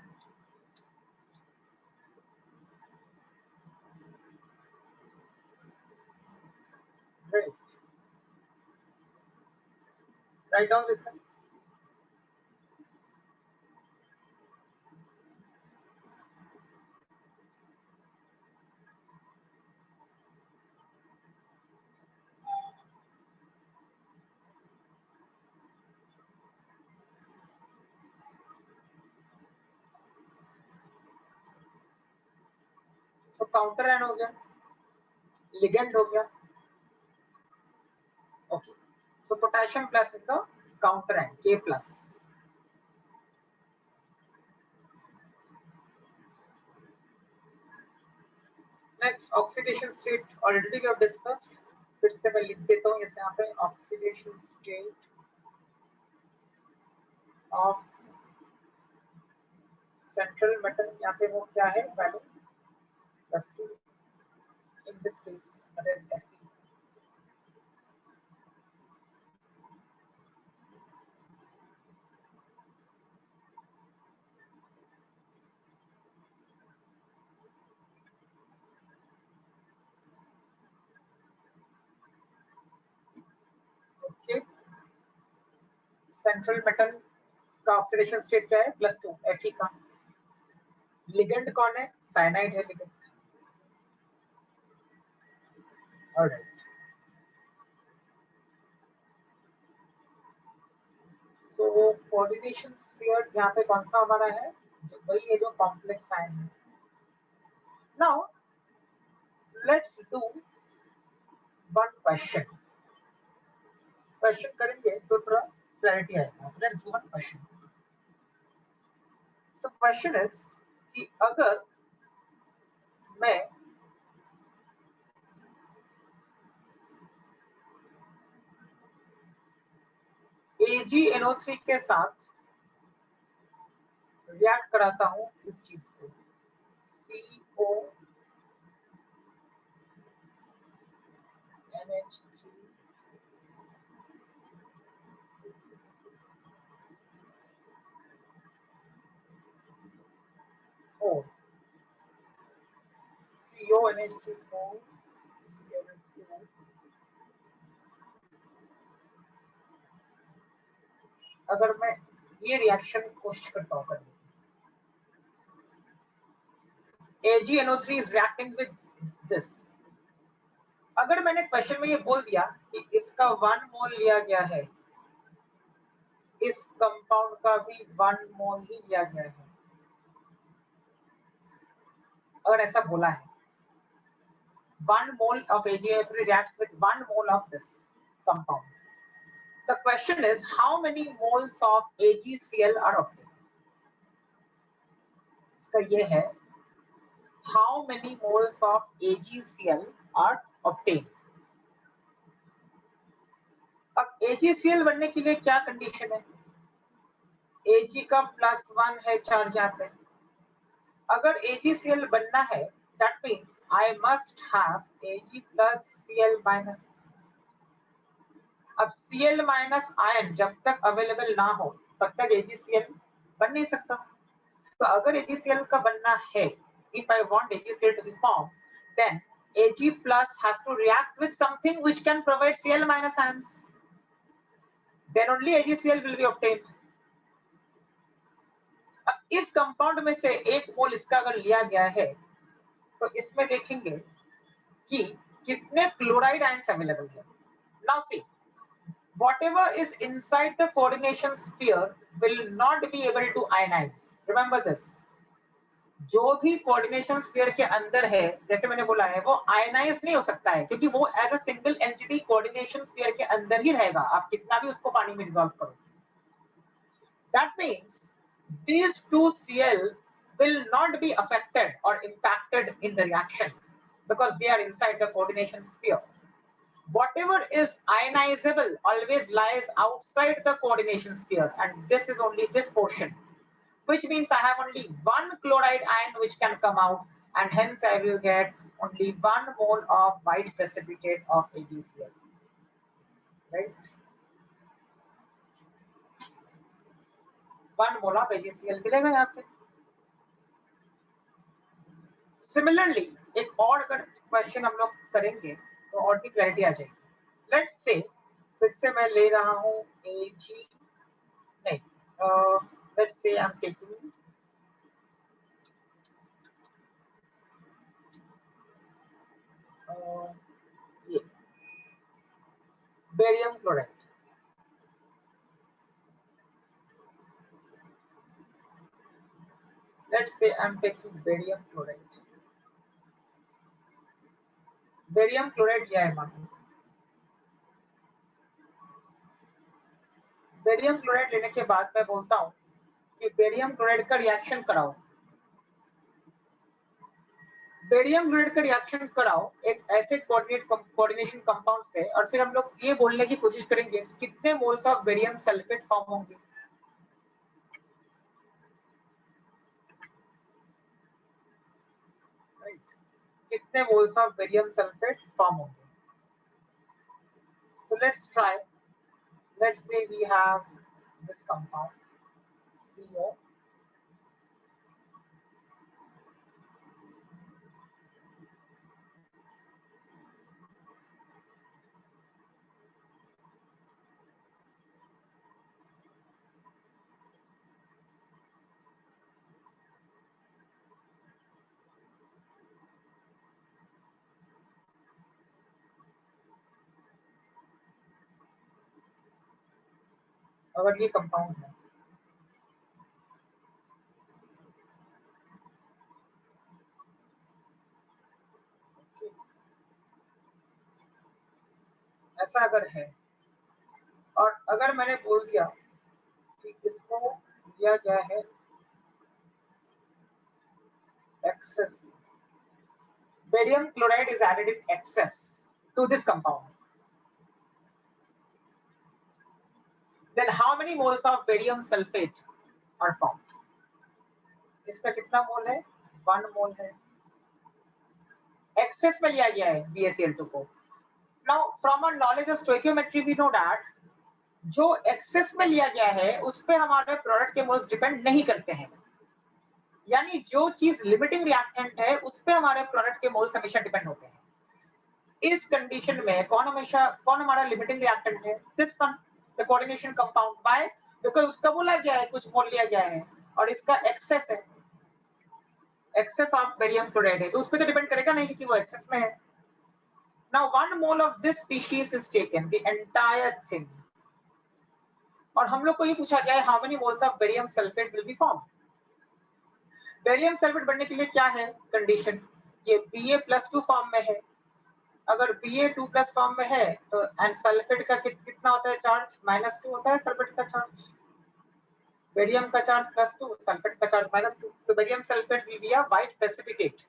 Write down this. So counter ion हो गया, लिगेंड हो गया. Okay, so potassium plus is the counter ion, K plus. Next oxidation state already we have discussed, फिर से मैं लिख देता हूँ इसे यहाँ पे, oxidation state of central metal, यहाँ पे वो क्या है value +2, in this case that is Fe. Okay, central metal का ऑक्सीडेशन स्टेट क्या है +2 Fe का। लिगेंड कौन है, साइनाइड है ligand. Alright, so coordination sphere यहाँ पे कौन सा हमारा है, जो वही है जो कॉम्प्लेक्स आयन है। Now let's do one question, question करेंगे तो थोड़ा क्लैरिटी आएगा। Let's do one question. So question is कि अगर मैं AgNO3 के साथ रिएक्ट कराता हूं इस चीज को, CONH3 4 CONH3 4 CONH2, अगर मैं ये रिएक्शन कोशिश करता हूँ करने की, AgNO3 is reacting with this, अगर मैंने क्वेश्चन में ये बोल दिया कि इसका 1 मोल लिया गया है, इस कंपाउंड का भी 1 मोल ही लिया गया है, अगर ऐसा बोला है 1 mole of AgNO3 reacts with 1 mole of this compound, the question is how many moles of AgCl are obtained. इसका ये है how many moles of AgCl are obtained. अब AgCl बनने के लिए क्या कंडीशन है, Ag का +1 है चार्ज यहाँ पे, अगर AgCl बनना है that means I must have Ag plus Cl minus. अब Cl माइनस आयन जब तक अवेलेबल ना हो तब तक AgCl बन नहीं सकता। तो अगर AgCl का बनना है, if I want AgCl to be formed, then Ag plus has to react with something which can provide Cl minus ions. Then only AgCl will be obtained. अब इस कंपाउंड में से 1 मोल इसका अगर लिया गया है तो इसमें देखेंगे कि कितने क्लोराइड आयंस अवेलेबल है। Now see, whatever is inside the coordination sphere will not be able to ionize. Remember this. जो भी कोऑर्डिनेशन स्फीयर के अंदर है, जैसे मैंने बोला है, वो आयनाइज नहीं हो सकता है क्योंकि वो as a single entity coordination sphere के अंदर ही रहेगा, आप कितना भी उसको पानी में डिसॉल्व करो। That means these two Cl will not be affected or impacted in the reaction because they are inside the coordination sphere. Whatever is ionizable always lies outside the coordination sphere, and this is only this portion, which means I have only 1 chloride ion which can come out, and hence I will get only 1 mole of white precipitate of AgCl. Right? 1 mole of AgCl मिलेगा यहाँ पे। Similarly एक और अगर question हम लोग करेंगे तो और भी क्लैरिटी आ जाएगी। लेट्स से फिर से मैं ले रहा हूँ Ag, नहीं, let's say I am taking ये barium chloride. Let's say I'm taking barium chloride. Barium chloride लिया है मानो, बेरियम क्लोराइड लेने के बाद मैं बोलता हूँ कि बेरियम क्लोराइड का रिएक्शन कराओ। बेरियम क्लोराइड का रिएक्शन कराओ एक ऐसे कोऑर्डिनेशन कंपाउंड से, और फिर हम लोग ये बोलने की कोशिश करेंगे कितने moles of barium sulphate form होंगे। कितने moles of barium sulphate form होंगे। So let's try, let's say we have this compound CO, अगर ये कंपाउंड है ऐसा अगर है, और अगर मैंने बोल दिया कि इसको दिया गया है excess, barium chloride is added in excess to this compound, then how many moles of barium sulfate are formed? इसका कितना मोल है? 1 मोल है, एक्सेस में लिया गया है BaCl2 को। Now from our knowledge of stoichiometry we know that जो एक्सेस में लिया गया है उस पे हमारे प्रोडक्ट के मोल्स डिपेंड नहीं करते हैं, यानी जो चीज लिमिटिंग रिएक्टेंट है उस पे हमारे प्रोडक्ट के मोल्स हमेशा डिपेंड होते हैं। इस कंडीशन में कौन हमारा लिमिटिंग रिएक्टेंट है? This one, the coordination compound. Why? Because उसका बोला गया है कुछ मोल लिया गया है और इसका एक्सेस है, एक्सेस ऑफ बेरियम क्लोराइड है, तो उस पे तो डिपेंड करेगा नहीं क्योंकि वो एक्सेस में है। Now 1 mole of this species is taken, the entire thing, और हम लोग को ये पूछा गया है how many moles of barium sulphate will be form. Barium sulphate बनने के लिए क्या है कंडीशन? ये Ba+2 फॉर्म में है, अगर Ba2+ फॉर्म में है तो एंड सल्फेट का कितना होता है चार्ज? -2 होता है सल्फेट का चार्ज, बेरियम का चार्ज +2, सल्फेट का चार्ज -2, तो barium sulphate will be a white precipitate.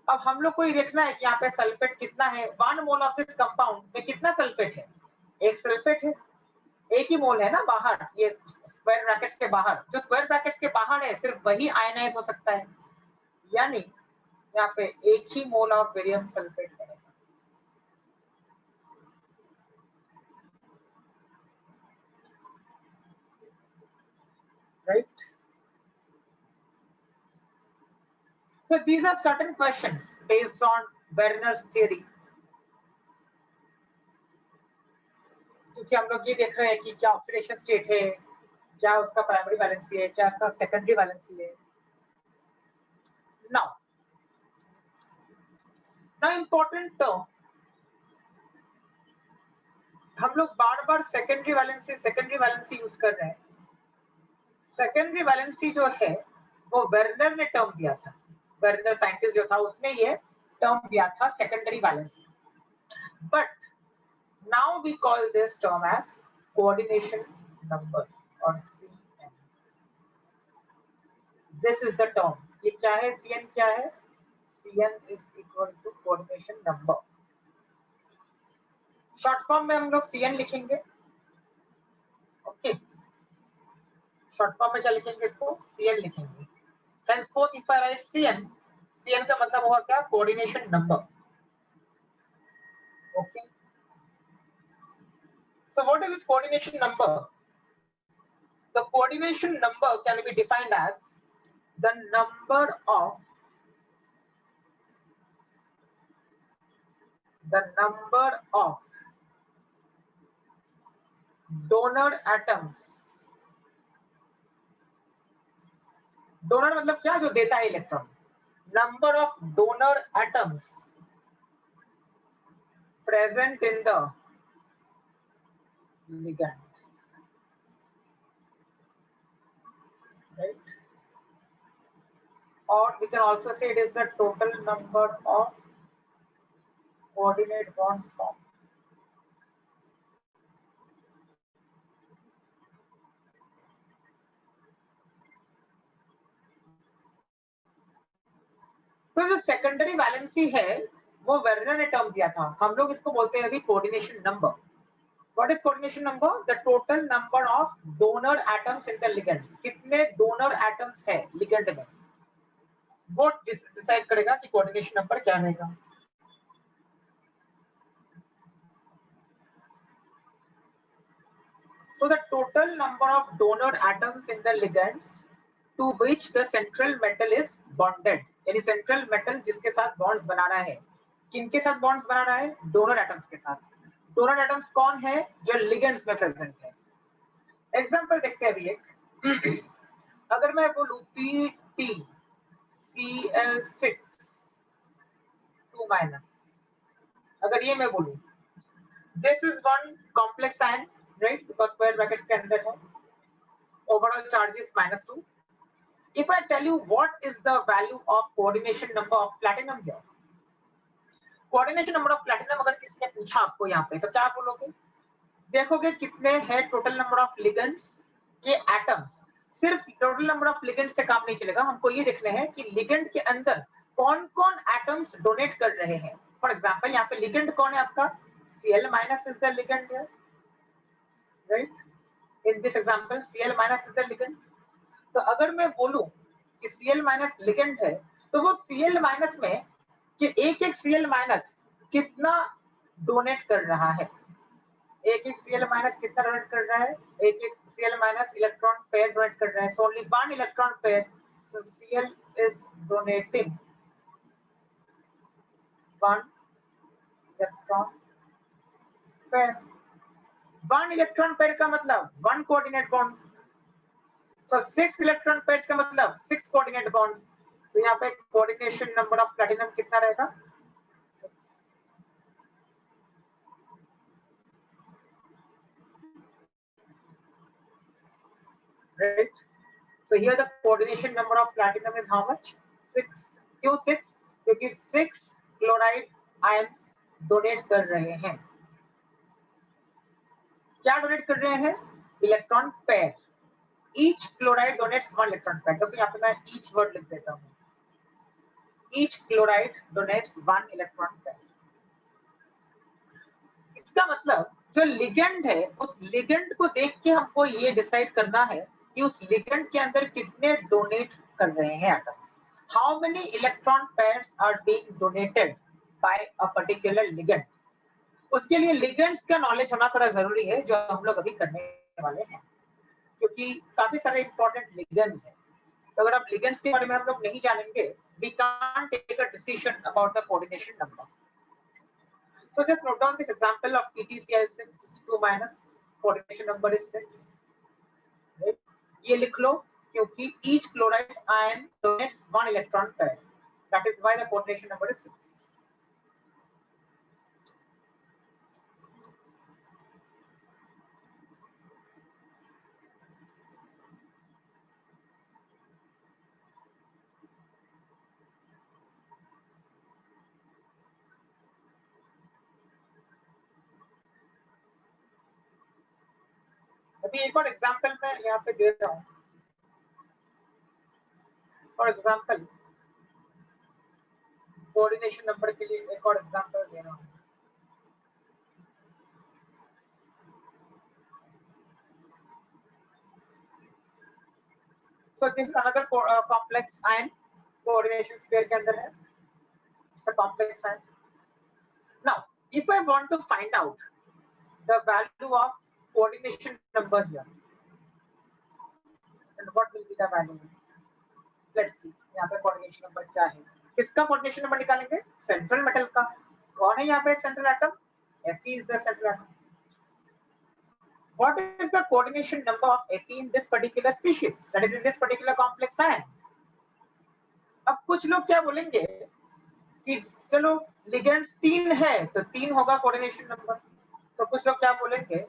अब हम लोग को ये देखना है कि यहाँ पे सल्फेट कितना है। 1 मोल ऑफ दिस कंपाउंड में कितना सल्फेट है? एक सल्फेट है, एक ही मोल है ना बाहर, ये स्क्वायर ब्रैकेट्स के बाहर, जो स्क्वायर ब्रैकेट्स के बाहर है सिर्फ वही आयनाइज हो सकता है, यानी यहाँ पे एक ही मोल ऑफ बेरियम सल्फेट है, right? So these are certain questions based on Werner's theory, क्योंकि हम लोग ये देख रहे हैं कि क्या ऑक्सीडेशन स्टेट है, क्या उसका प्राइमरी वैलेंसी है, क्या उसका सेकेंडरी वैलेंसी है। नाउ इंपॉर्टेंट टर्म, हम लोग बार बार सेकेंडरी वैलेंसी यूज कर रहे हैं। सेकेंडरी वैलेंसी जो है वो वेर्नर ने टर्म दिया था, वेर्नर साइंटिस्ट जो था उसने ये टर्म दिया था secondary valency, but now we call this term as coordination number और CN। This is the term, ये क्या है? CN क्या है? CN is equal to coordination number. Short form में हम लोग CN लिखेंगे, ओके शॉर्ट फॉर्म में क्या लिखेंगे? इसको CN लिखेंगे। Henceforth, if I write CN का मतलब होगा क्या? Coordination number, okay. So what is this coordination number? The coordination number can be defined as the number of donor atoms। Donor मतलब क्या? जो देता है electron. Number of donor atoms present in the ligands, right? Or we can also say it is the total number of coordinate bonds formed। तो जो secondary valency है वो Werner ने टर्म दिया था, हम लोग इसको बोलते हैं अभी coordination number. What is coordination number? The total number of donor atoms in the ligands. कितने डोनर एटम्स है लिगेंड में, वो डिसाइड करेगा कि कोऑर्डिनेशन नंबर क्या रहेगा। So the total number of donor atoms in the ligands to which the central metal is bonded, यानी central metal जिसके साथ बॉन्ड्स बना रहा है, किनके साथ बॉन्ड्स बना रहा है? डोनर एटम्स के साथ। डोनर एटम्स कौन है? जो लिगेंड्स में प्रेजेंट है। एग्जांपल देखते हैं अभी एक अगर मैं बोलूं PT Cl6 2-, अगर ये मैं बोलूं this is one complex ion, right, because square brackets के अंदर है, overall charge is -2. If I tell you what is the value of coordination number of platinum here, coordination number of platinum अगर किसी ने पूछा आपको यहाँ पे तो क्या बोलोगे? देखोगे कितने हैं टोटल नंबर ऑफ लिगेंड्स के एटम्स। सिर्फ टोटल नंबर ऑफ लिगेंड्स से काम नहीं चलेगा, हमको ये देखना है कि लिगेंड के अंदर कौन कौन एटम्स डोनेट कर रहे हैं। फॉर एग्जांपल यहाँ पे लिगेंड कौन है आपका? Cl- is the ligand here, right, in this example Cl- is the ligand. तो अगर मैं बोलूं कि Cl- लिगेंड है तो वो Cl- में कि एक Cl- कितना डोनेट कर रहा है, एक Cl- कितना डोनेट कर रहा है? एक Cl- इलेक्ट्रॉन पेयर डोनेट कर रहा है, so only one electron pair, so Cl is donating one electron pair. One electron pair का मतलब वन कोऑर्डिनेट बॉन्ड, सो 6 इलेक्ट्रॉन पेयर्स का मतलब 6 कोऑर्डिनेट बॉन्ड्स। सो यहाँ पे कोऑर्डिनेशन नंबर ऑफ प्लैटिनम कितना रहेगा? 6। right, so here the coordination number of platinum is how much? 6। क्यों 6? क्योंकि 6 क्लोराइड आयंस डोनेट कर रहे हैं। क्या डोनेट कर रहे हैं? Electron pair. Each chloride donates one electron pair, तो यहाँ पे मैं ईच वर्ड लिख देता हूँ, each chloride donates one electron pair. इसका मतलब जो लिगेंड है उस लिगेंड को देख के हमको ये डिसाइड करना है कि उस लिगेंड के अंदर कितने डोनेट कर रहे हैं atoms, how many electron pairs are being donated by a particular ligand. उसके लिए लिगेंड्स का नॉलेज होना थोड़ा जरूरी है, जो हम लोग अभी करने वाले हैं, क्योंकि काफी सारे इंपॉर्टेंट लिगेंड्स हैं। तो अगर आप लिगेंड्स के बारे में हम लोग नहीं जानेंगे, we can't take a decision about the coordination number. So just note down this example of PtCl6 2-, coordination number is 6. Right? ये लिख लो क्योंकि each chloride ion donates one electron pair. That is why the coordination number is 6. अभी एक और example मैं यहाँ पे दे रहा हूँ। फॉर एग्जांपल कोऑर्डिनेशन नंबर के लिए एक और एग्जांपल दे रहा हूँ। So this is another complex ion, coordination sphere के अंदर है। It's a complex ion. Now, if I want to find out the value of coordination number here, and what will be the value? Let's see. यहाँ पे coordination number क्या है? किसका coordination number निकालेंगे? Central metal का। कौन है यहाँ पे central atom? Fe is the central atom. What is the coordination number of Fe in this particular species? That is in this particular complex ion. अब कुछ लोग क्या बोलेंगे कि चलो लिगेंड्स 3 है तो 3 होगा कोऑर्डिनेशन नंबर। तो कुछ लोग क्या बोलेंगे,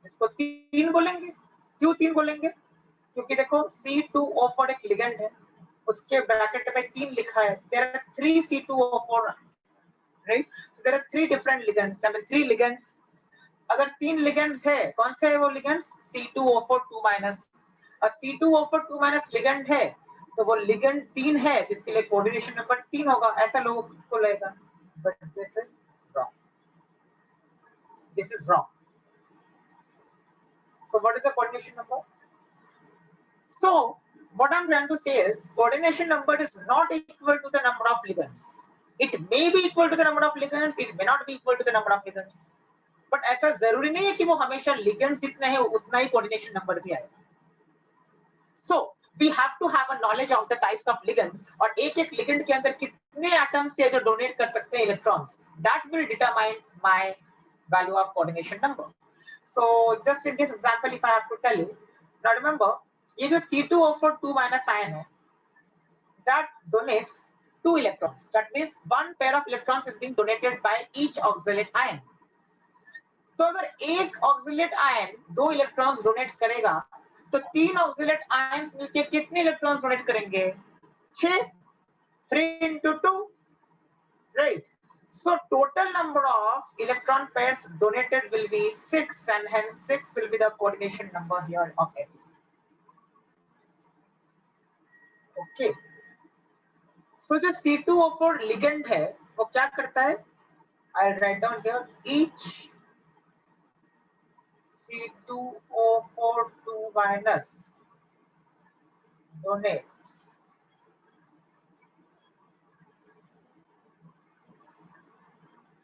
इसको 3 बोलेंगे। क्यों 3 बोलेंगे? क्योंकि देखो C2O4 एक लिगेंड है, उसके ब्रैकेट में 3 लिखा है। There are 3 C2O4, right? So there are 3 different ligands, I mean 3 ligands. अगर 3 लिगेंड्स है, कौन से है वो लिगेंड्स? C2O4 2-। और C2O4 2- लिगेंड है तो वो लिगेंड 3 है जिसके लिए कोऑर्डिनेशन नंबर 3 होगा, ऐसा लोगों को लगेगा, but this is wrong, this is wrong. So what is the coordination number? So what I'm trying to say is coordination number is not equal to the number of ligands. It may be equal to the number of ligands, it may not be equal to the number of ligands. But ऐसा जरूरी नहीं है कि वो हमेशा ligands जितने हैं उतना ही coordination number भी आएगा. So we have to have a knowledge of the types of ligands और एक-एक ligand के अंदर कितने atoms है जो donate कर सकते हैं electrons. That will determine my value of coordination number. So just in this example, if I have to tell you, now remember, ये जो C2O4 2 minus ion है, that donates 2 electrons. That means one pair of electrons is being donated by each oxalate ion. तो अगर एक oxalate ion 2 electrons donate करेगा, तो 3 oxalate ions मिलके कितने इलेक्ट्रॉन्स डोनेट करेंगे? 6. 3 into 2, right? So total number of electron pairs donated will be 6, and hence 6 will be the coordination number here of Fe. Okay. So जो C2O4 ligand है वो क्या करता है? I'll write down here each C2O4 2 minus donates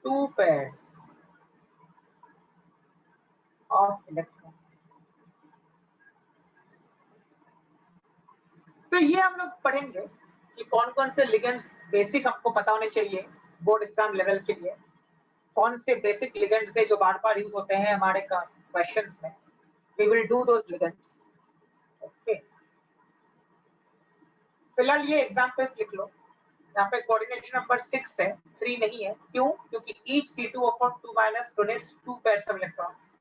2 pairs of electrons. तो ये हम लोग पढ़ेंगे कि कौन कौन से लिगेंड्स बेसिक हमको पता होने चाहिए बोर्ड एग्जाम लेवल के लिए, कौन से बेसिक लिगेंड्स है जो बार बार यूज होते हैं हमारे क्वेश्चंस में. We will do those ligands. Okay, फिलहाल ये एग्जांपल्स लिख लो. यहाँ पे कोऑर्डिनेशन नंबर 6 है, 3 नहीं है. क्यों? क्योंकि each C2O4 2 minus donates 2 pairs of electrons.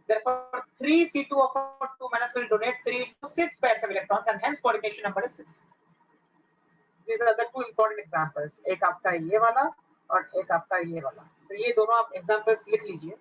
Therefore 3 C2O4 2 minus will donate 3 to 6 pairs of electrons, and hence coordination number is 6. These are the two important examples. एक आपका ये वाला और एक आपका ये वाला. तो ये दोनों आप एग्जांपल्स लिख लीजिए.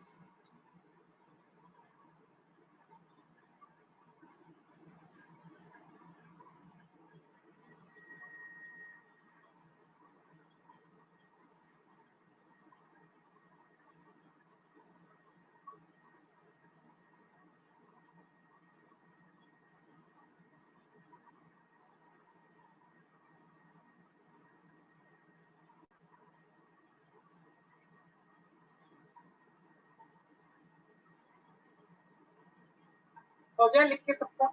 हो गया लिख के सबका?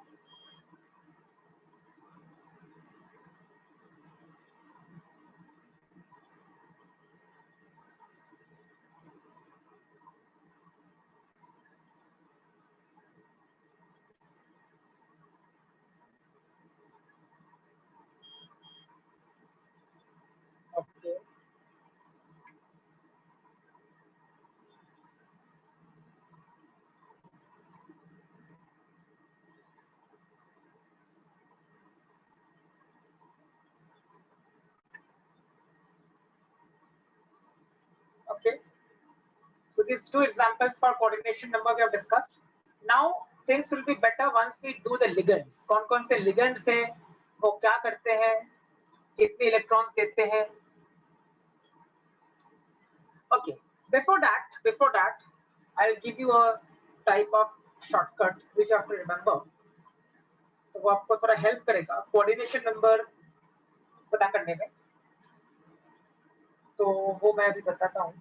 Okay, okay. So these two examples for coordination number we have discussed. Now things will be better once we do the ligands. कौन-कौन से ligands है, वो क्या करते हैं, कितने इलेक्ट्रॉन्स देते हैं. Okay, before that, I'll give you a type of shortcut which you have to remember. तो वो आपको थोड़ा हेल्प करेगा कोऑर्डिनेशन नंबर पता करने में. तो वो मैं अभी बताता हूँ.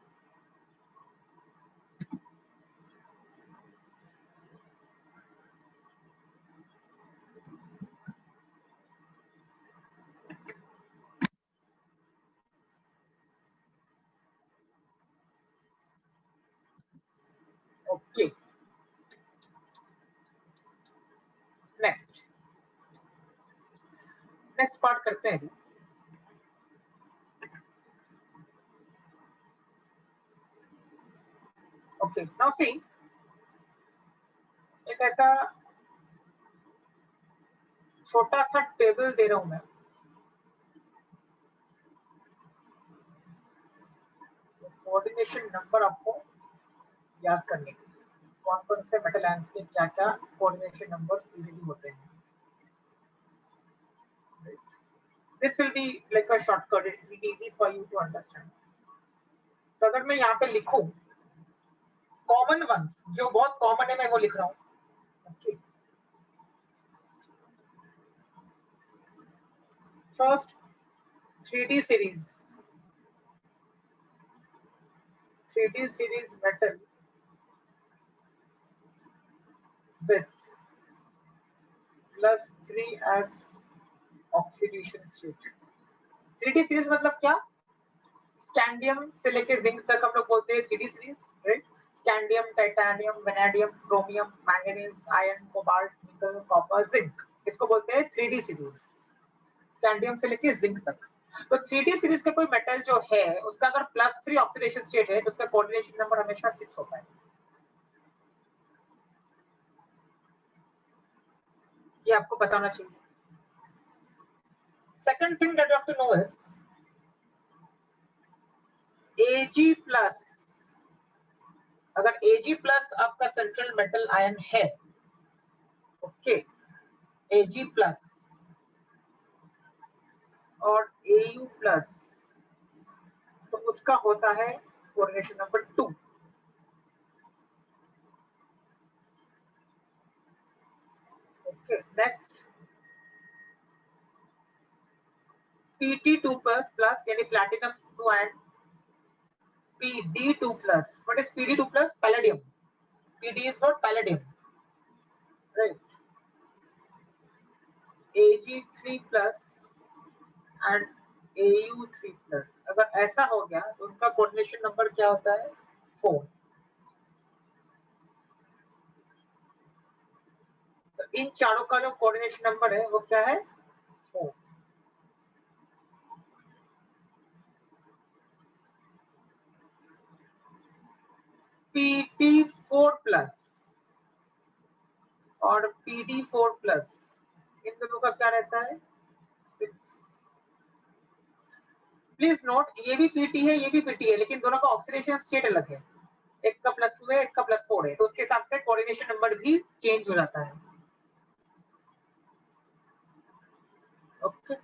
ओके, नेक्स्ट पार्ट करते हैं. ओके, नाउ सी, एक ऐसा छोटा सा टेबल दे रहा हूं मैं. कोऑर्डिनेशन नंबर आपको याद करने के लिए कौन कौन से मेटल आयंस के क्या क्या कोऑर्डिनेशन नंबर्स यूजुअली होते हैं. This will be like a shortcut. It will be easy for you to understand. तो अगर मैं यहाँ पे लिखूं कॉमन वंस, जो बहुत कॉमन है मैं वो लिख रहा हूँ. Okay. First 3D series. 3D series metal with +3 as oxidation state. 3D series मतलब क्या? स्कैंडियम से लेके जिंक तक हम लोग बोलते हैं 3D series, right? Scandium, titanium, vanadium, chromium, manganese, iron, cobalt, निकल, कॉपर, जिंक, इसको बोलते हैं 3D सीरीज. स्कैंडियम से लेके जिंक तक. तो 3D सीरीज का कोई मेटल जो है उसका अगर +3 ऑक्सीडेशन स्टेट है तो उसका कोऑर्डिनेशन नंबर हमेशा 6 होता है. ये आपको बताना चाहिए. Second thing that you have to know is Ag+. अगर Ag+ आपका सेंट्रल मेटल आयन है, ओके, Ag+ और Au+, तो उसका होता है coordination number 2. Okay, next Pd2+ यानी platinum 2 ion, Pd2+. What is Pd2+? Palladium. Pd is what? Palladium, right? Ag3+ and Au3+. अगर ऐसा हो गया तो उनका कोऑर्डिनेशन नंबर क्या होता है? 4. तो इन चारों का जो कोऑर्डिनेशन नंबर है वो क्या है? 4. Pd4+ और Pd4+, इन दोनों का क्या रहता है? 6. प्लीज नोट, ये भी Pt है, ये भी Pt है, लेकिन दोनों का ऑक्सीडेशन स्टेट अलग है. एक का +2 है, एक का +4 है, तो उसके हिसाब से कोऑर्डिनेशन नंबर भी चेंज हो जाता है. Okay,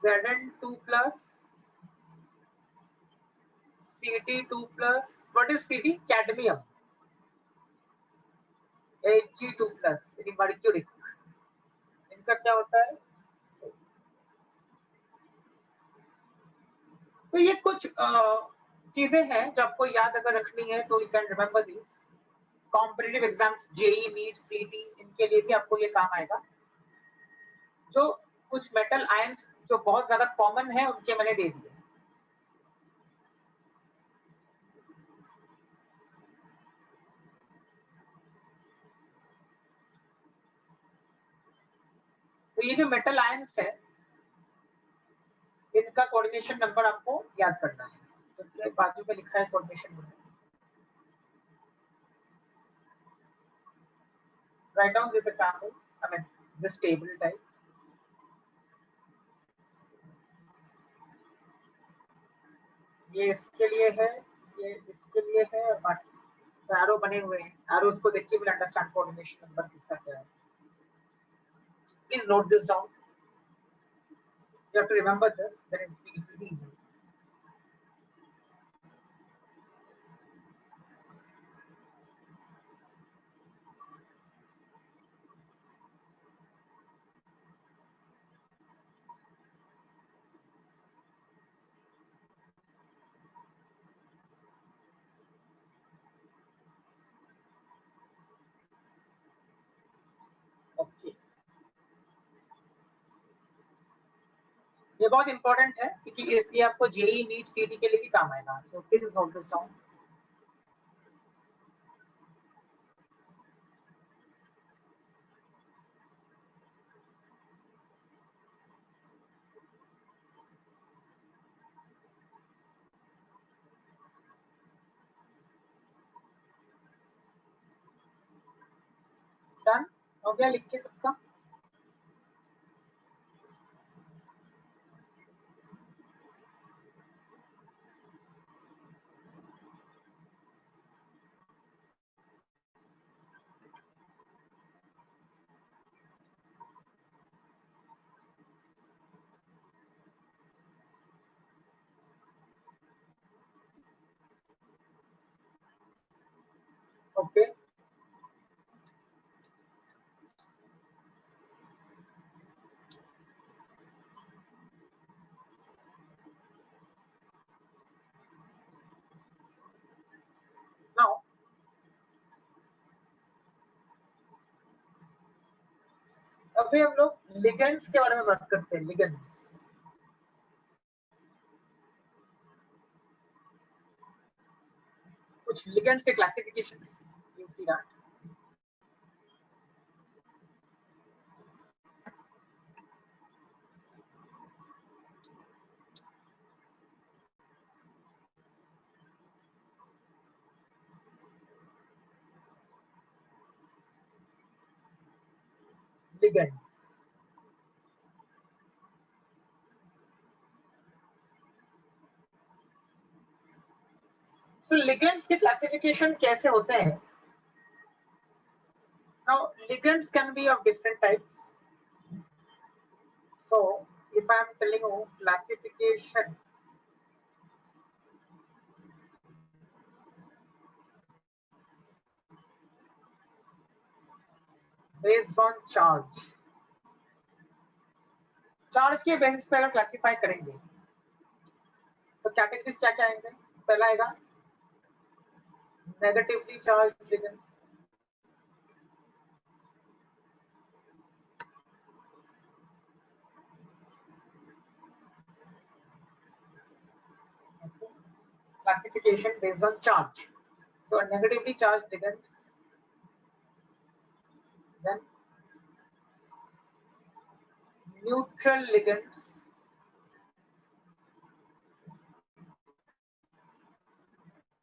Zn2+, Cd2+. What is Cd? Cadmium. Ag2+, यानी मर्क्यूरिक. इनका क्या होता है? तो ये कुछ चीजें हैं जो आपको याद अगर रखनी है तो you can remember this. Competitive exams, JEE, NEET, CET, इनके लिए भी आपको ये काम आएगा. जो कुछ मेटल आयंस जो बहुत ज्यादा कॉमन है उनके मैंने दे दिए. तो ये जो मेटल आयंस है इनका कोऑर्डिनेशन नंबर आपको याद करना है. तो बाजू में लिखा है coordination number. Write down these examples, I mean this table type. ये इसके लिए है, ये इसके लिए है, और बाकी एरो बने हुए हैं. एरोस को देख के विल अंडरस्टैंड कोऑर्डिनेशन नंबर किसका क्या है. Please note this down. You have to remember this, then it will be easy. Okay. ये बहुत इंपॉर्टेंट है क्योंकि इसलिए आपको जेई, नीट, सीटी के लिए भी काम आएगा. So please note this down. Done हो गया लिख के सबका? अभी हम लोग लिगेंड्स के बारे में बात करते हैं। लिगेंड्स, कुछ लिगेंड्स के classifications, you see that. Ligands, so ligands के क्लासिफिकेशन कैसे होते हैं? Now ligands can be of different types. So if I am telling you classification based on charge, charge के बेसिस पे अगर क्लासिफाई करेंगे तो कैटेगरीज क्या क्या आएंगे? पहला आएगा negatively charge ligands, classification based on charge. So a negatively charged ligands, then neutral ligands,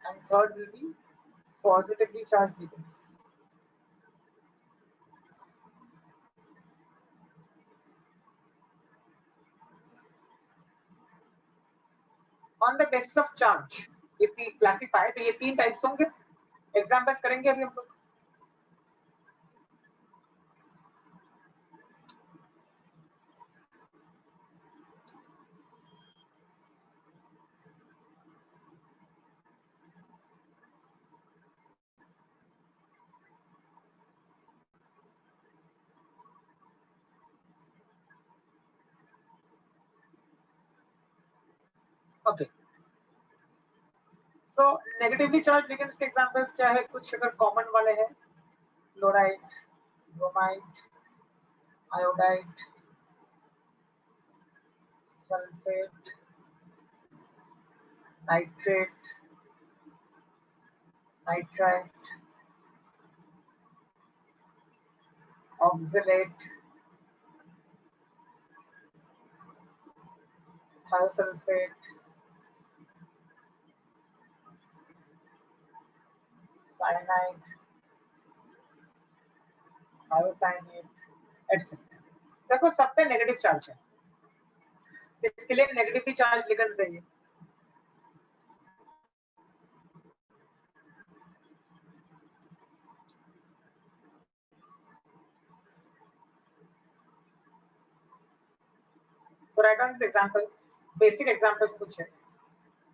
and third will be positively charged ligands. On the basis of charge, if we classify, तो ये तीन types होंगे। Examples करेंगे अभी हम लोग। Okay, सो negatively charge ligands के examples क्या है? कुछ अगर कॉमन वाले हैं, chloride, bromide, iodide, sulphate, nitrate, nitrite, oxalate, thiosulphate, cyanide, thiocyanate etcetera. देखो सब पे नेगेटिव चार्ज है, इसके लिए नेगेटिवली चार्ज लिगेंड चाहिए। So write down examples, basic examples कुछ है,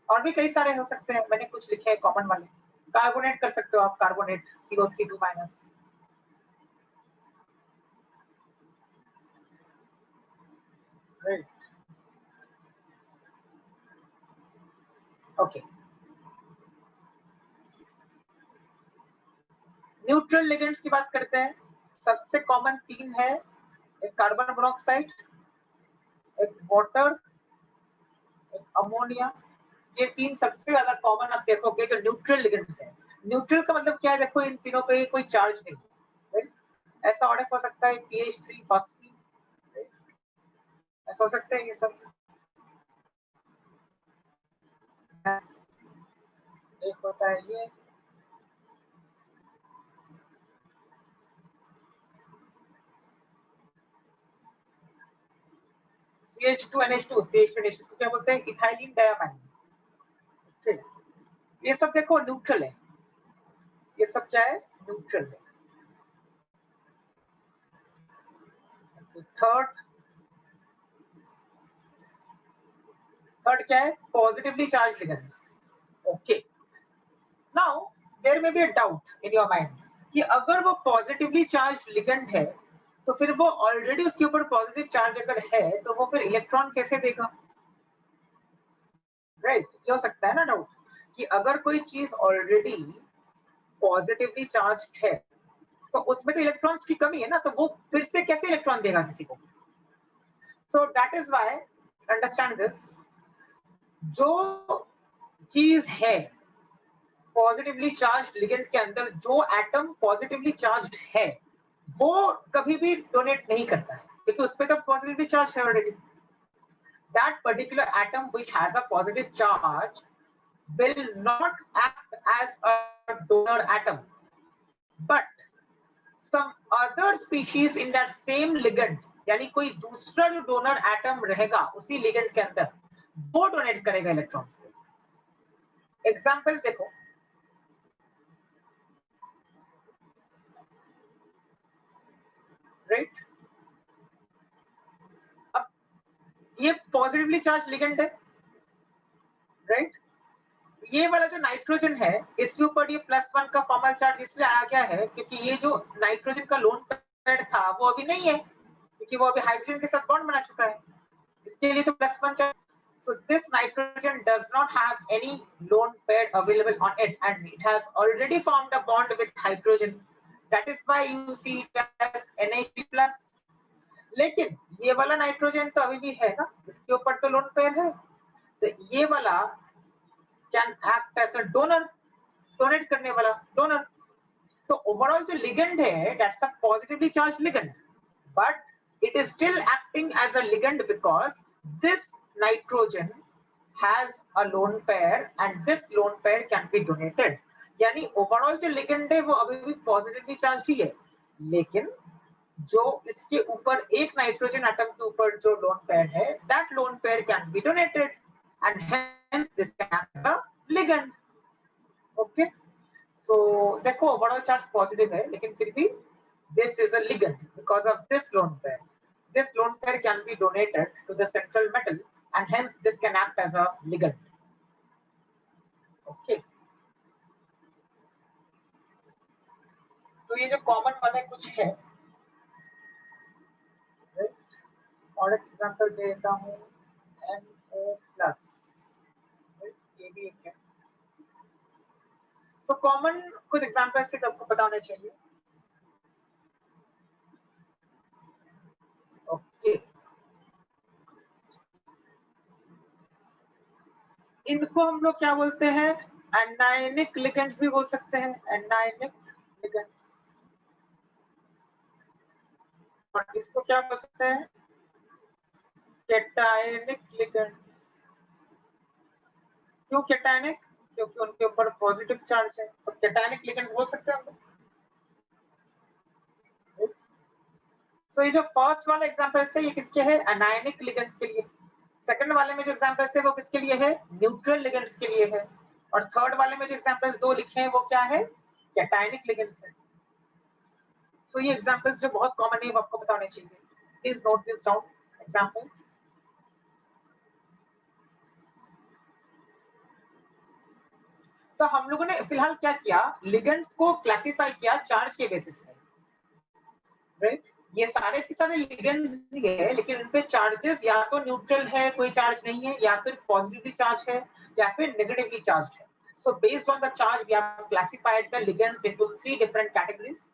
और भी कई सारे हो सकते हैं, मैंने कुछ लिखे हैं कॉमन वाले। कार्बोनेट कर सकते हो आप, carbonate CO3 2-। Right, okay. Neutral ligands की बात करते हैं। सबसे कॉमन तीन है, एक कार्बन मोनोऑक्साइड, एक वाटर, एक अमोनिया। ये तीन सबसे ज्यादा कॉमन आप देखोगे जो न्यूट्रल लिगेंड्स है। न्यूट्रल का मतलब क्या है? देखो इन तीनों पे कोई चार्ज नहीं है। ऐसा ऑर्डर हो सकता है PH3 फॉस्फीन, ऐसा हो सकता है ये सब। एक होता है ये, CH2NH2, CH2NH2 क्या बोलते हैं? Ethylene diamine. ठीक, ये सब देखो न्यूट्रल है, ये सब क्या है? न्यूट्रल है। थर्ड, थर्ड क्या है? Positively charge ligands. Okay, now there may be a doubt in your mind कि अगर वो पॉजिटिवली चार्ज लिगेंड है तो फिर वो ऑलरेडी उसके ऊपर पॉजिटिव चार्ज अगर है तो वो फिर इलेक्ट्रॉन कैसे देगा? राइट, ये हो सकता है ना डाउट कि अगर कोई चीज ऑलरेडी पॉजिटिवली चार्ज है तो उसमें तो इलेक्ट्रॉन्स की कमी है ना, तो वो फिर से कैसे इलेक्ट्रॉन देगा किसी को? So that is why understand this, जो चीज है पॉजिटिवली चार्ज लिगेंड के अंदर, जो एटम पॉजिटिवली चार्ज्ड है वो कभी भी डोनेट नहीं करता है, क्योंकि उस पर तो पॉजिटिवली चार्ज है already. That particular atom which has a positive charge will not act as a donor atom, but some other species in that same ligand, यानी कोई दूसरा जो डोनर एटम रहेगा उसी लिगेंड के अंदर, वो डोनेट करेगा इलेक्ट्रॉन्स को. एग्जांपल देखो, राइट. अब ये पॉजिटिवली चार्ज लिगेंड है, राइट. ये वाला जो नाइट्रोजन है इसके ऊपर ये +1 का फॉर्मल चार्ज इसलिए आ गया है क्योंकि ये जो नाइट्रोजन का लोन पेयर था वो अभी नहीं है, क्योंकि वो अभी हाइड्रोजन के साथ बॉन्ड बना चुका है. इसके लिए तो +1 charge. So this nitrogen does not have any lone pair available on it, and it has already formed a bond with hydrogen. That is why you see it as NH3+. लेकिन ये वाला nitrogen तो अभी भी है ना, इसके ऊपर तो लोन पेयर है, तो ये वाला can act as a donor, donate करने वाला डोनर. तो ओवरऑल जो लिगेंड है that's a positively charge ligand, but it is still acting as a ligand because this nitrogen has a lone pair and this lone pair can be donated. यानी overall जो ligand है वो अभी भी positively charge ही है, लेकिन जो इसके ऊपर एक नाइट्रोजन एटम के ऊपर जो लोन पेयर है that lone pair can be donated and hence this can act as a ligand. Okay, so देखो ओवरऑल चार्ज पॉजिटिव है लेकिन फिर भी this is a ligand because of this lone pair. This lone pair can be donated to the central metal and hence this can act as a ligand. Okay. तो ये जो common वाले कुछ है, और एक एग्जांपल दे देता हूँ NO+, ये भी एक है. सो कॉमन कुछ एग्जांपल से आपको पता होना चाहिए. ओके, इनको हम लोग क्या बोलते हैं, एनायनिक लिगेंड्स भी बोल सकते हैं, एनायनिक लिगेंड्स. और इसको क्या बोल सकते हैं, कैटायनिक लिगेंड्स. क्यों कैटायनिक? क्योंकि उनके ऊपर पॉजिटिव चार्ज है, तो कैटायनिक लिगेंड्स बोल सकते हैं हम लोग. सो ये जो फर्स्ट वाला एग्जांपल है ये किसके है, एनायनिक लिगेंड्स के लिए. सेकंड वाले में जो एग्जांपल्स है वो किसके लिए है, न्यूट्रल लिगेंड्स के लिए है. और थर्ड वाले में जो एग्जांपल्स दो लिखे हैं वो क्या है, कैटायनिक लिगेंड्स है. सो ये एग्जांपल्स जो बहुत कॉमन है वो आपको पता होने चाहिए. Please note this down examples. तो हम लोगों ने फिलहाल क्या किया, लिगेंड्स को क्लासिफाई किया चार्ज के बेसिस पे, राइट. ये सारे के सारे लिगेंड्स ही है लेकिन उन पे चार्जेस या तो न्यूट्रल है, कोई चार्ज नहीं है, या फिर पॉजिटिवली चार्ज है, या फिर नेगेटिवली चार्ज है. So based on the charge, we have classified the ligands into three different categories: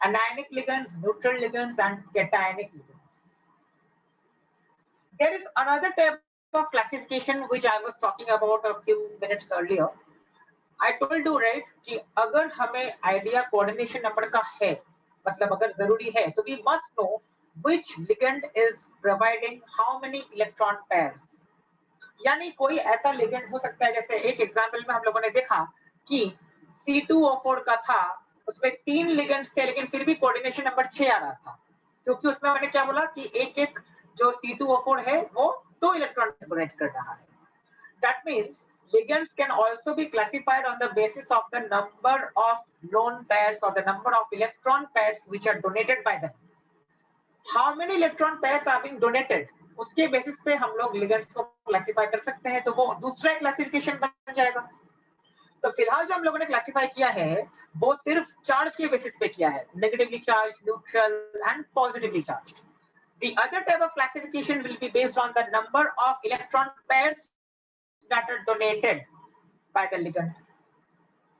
anionic ligands, neutral ligands, and cationic ligands. There is another type of classification which I was talking about a few minutes earlier. I told you right कि अगर हमें idea coordination number का है, मतलब अगर जरूरी है, तो we must know which ligand is providing how many electron pairs. यानी कोई ऐसा लिगेंड हो सकता है, जैसे एक एग्जांपल में हम लोगों ने देखा कि C2O4 का था, उसमें 3 लिगेंड्स थे लेकिन फिर भी कोऑर्डिनेशन नंबर 6 आ रहा था, क्योंकि उसमें मैंने क्या बोला कि एक एक जो C2O4 है वो 2 इलेक्ट्रॉन डोनेट कर रहा है. That means ligands can also be classified on the basis of the number of lone pairs or the number of electron pairs which are donated by them. How many electron pairs are being donated, उसके basis पे हम लोग ligands को classify कर सकते हैं, तो वो दूसरा क्लासिफिकेशन बन जाएगा. तो फिलहाल जो हम लोगों ने क्लासिफाई किया है वो सिर्फ चार्ज के बेसिस पे किया है, negatively charge, neutral and positively charge. The other type of classification will be based on the number of electron pairs that are donated by the ligand.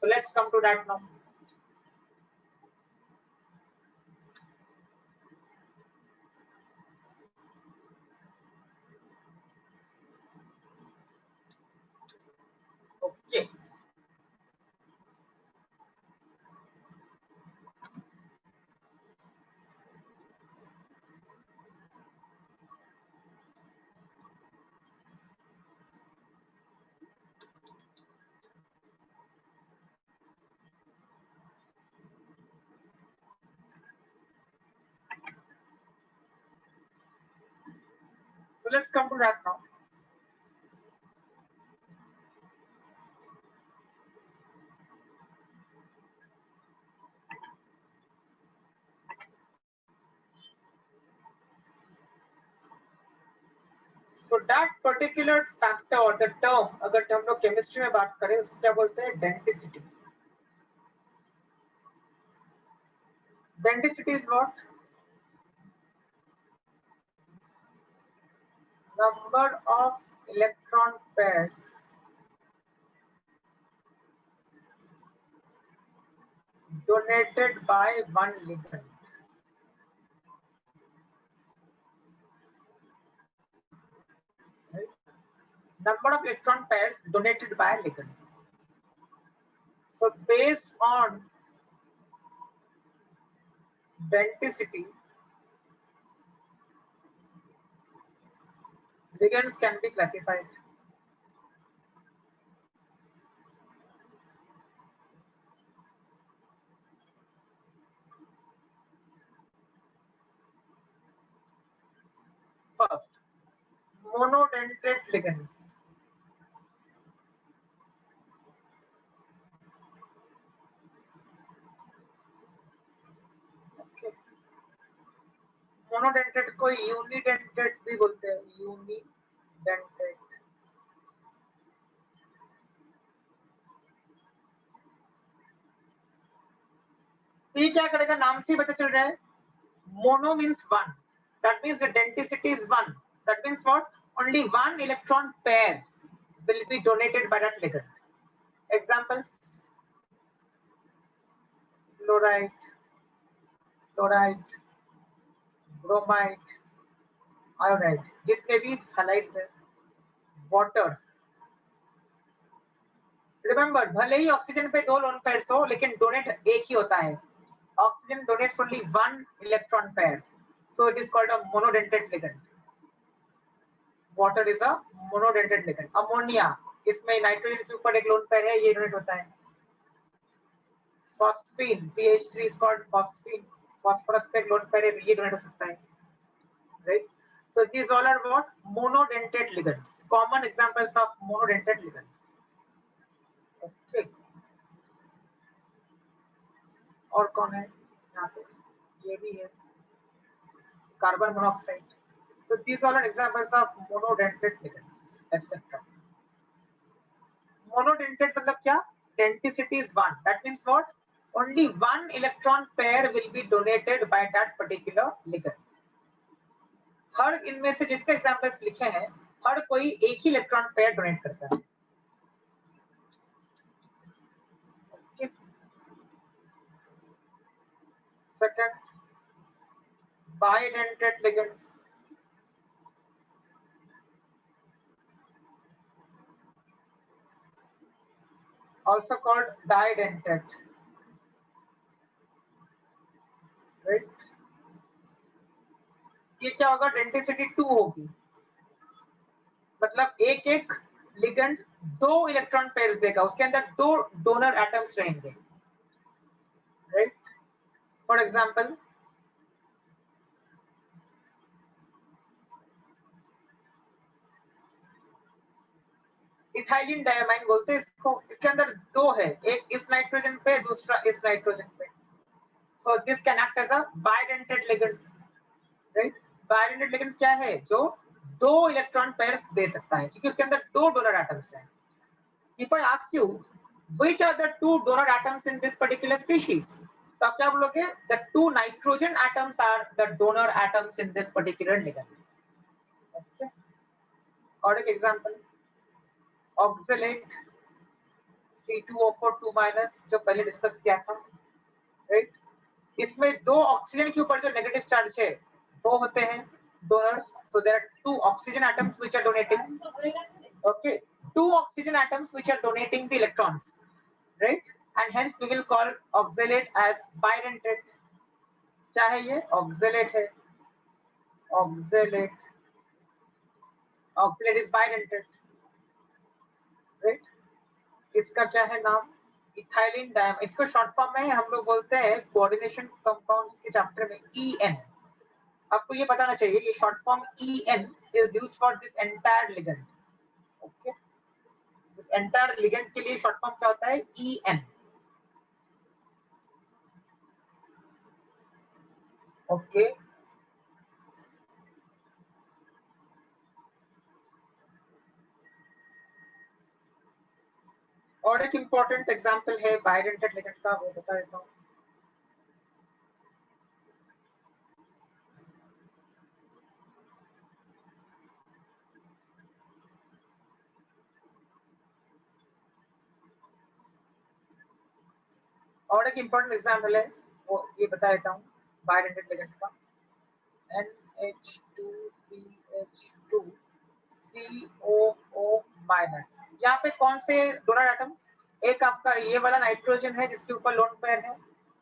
So let's come to that now. So, what is the difference between anionic ligands and cationic ligands? Anionic ligands are ligands which are purely charged, while cationic ligands are ligands which are purely neutral. let's come to that now. So that particular factor or the term, अगर हम लोग chemistry में बात करें उसको क्या बोलते हैं? Density. Denticity is what? Number of electron pairs donated by one ligand. Right? Number of electron pairs donated by a ligand. So based on denticity, ligands can be classified. First, monodentate ligands. Okay. Monodentate को unidentate भी बोलते हैं. Unidentate. ये क्या करेगा? नाम से ही पता चल रहा है. Mono means one. That means the denticity is one. That means what? Only one electron pair will be donated by that ligand. Examples: fluoride, bromide, iodide. जितने भी halides हैं, water. Remember, भले ही ऑक्सीजन पे दो लोन पेयर्स हो, लेकिन donate एक ही होता है. Oxygen donates only one electron pair, so it is called a monodentate ligand. Water is a monodentate ligand. Ammonia, इसमें नाइट्रोजन के ऊपर एक लोन पेयर है, ये डोनेट होता है. Phosphine, PH3 is called phosphine. Phosphorus पे एक लोन पेयर है, ये डोनेट हो सकता है. Right? So these all are what? Monodentate ligands. Common examples of monodentate ligands. Okay. और कौन है यहाँ पे? ये भी है. Carbon monoxide. So these all are examples of monodentate ligands, etc. Monodentate मतलब क्या? Denticity is one. That means what? Only one electron pair will be donated by that particular ligand. हर इनमें से जितने examples लिखे हैं, हर कोई एक ही इलेक्ट्रॉन पेयर डोनेट करता है. Okay. Second, bidentate ligands. Also called didentate. Right? ये क्या होगा? डेंटिसिटी 2 होगी. मतलब एक एक लिगेंड दो इलेक्ट्रॉन पेयर्स देगा, उसके अंदर दो डोनर एटम्स रहेंगे. Right? For example, ethylene diamine बोलते हैं इसको. इसके अंदर दो है, एक इस नाइट्रोजन पे, दूसरा इस नाइट्रोजन पे. So this can act as a bidentate ligand. Right? Bidentate ligand क्या है? जो दो इलेक्ट्रॉन पेयर्स दे सकता है, क्योंकि उसके अंदर दो डोनर एटम्स हैं. If I ask you which are the two donor atoms in this particular species, तो आप क्या बोलोगे? The two nitrogen atoms are the donor atoms in this particular ligand. Okay. और एक एग्जांपल, ऑक्सलेट C2O4 2- जो पहले discuss किया था. राइट? इसमें दो ऑक्सीजन के ऊपर जो नेगेटिव चार्ज है वो होते हैं donors. So there are two oxygen atoms which are donating. Okay, two oxygen atoms which are donating the electrons, right? And hence we will call oxalate as bidentate. क्या है ये? oxalate है. oxalate is bidentate. Right? इसका क्या है नाम? Ethylene डायम. इसको short form में हम लोग बोलते हैं कोऑर्डिनेशन कंपाउंड्स के चैप्टर में EN. आपको ये बताना चाहिए ये short form EN is used for this entire ligand. Okay, this entire ligand के लिए शॉर्ट फॉर्म क्या होता है? EN। ओके, और एक इंपॉर्टेंट एग्जांपल है बायडेंटेड लिगेंड का, वो बता देता हूँ। और एक इंपॉर्टेंट एग्जांपल है, वो ये बता देता हूँ बायडेंटेड लिगेंड का। NH2CH2 COO minus. यहाँ पे कौन से डोनर एटम्स? एक आपका ये वाला नाइट्रोजन है जिसके ऊपर लोन पेयर है,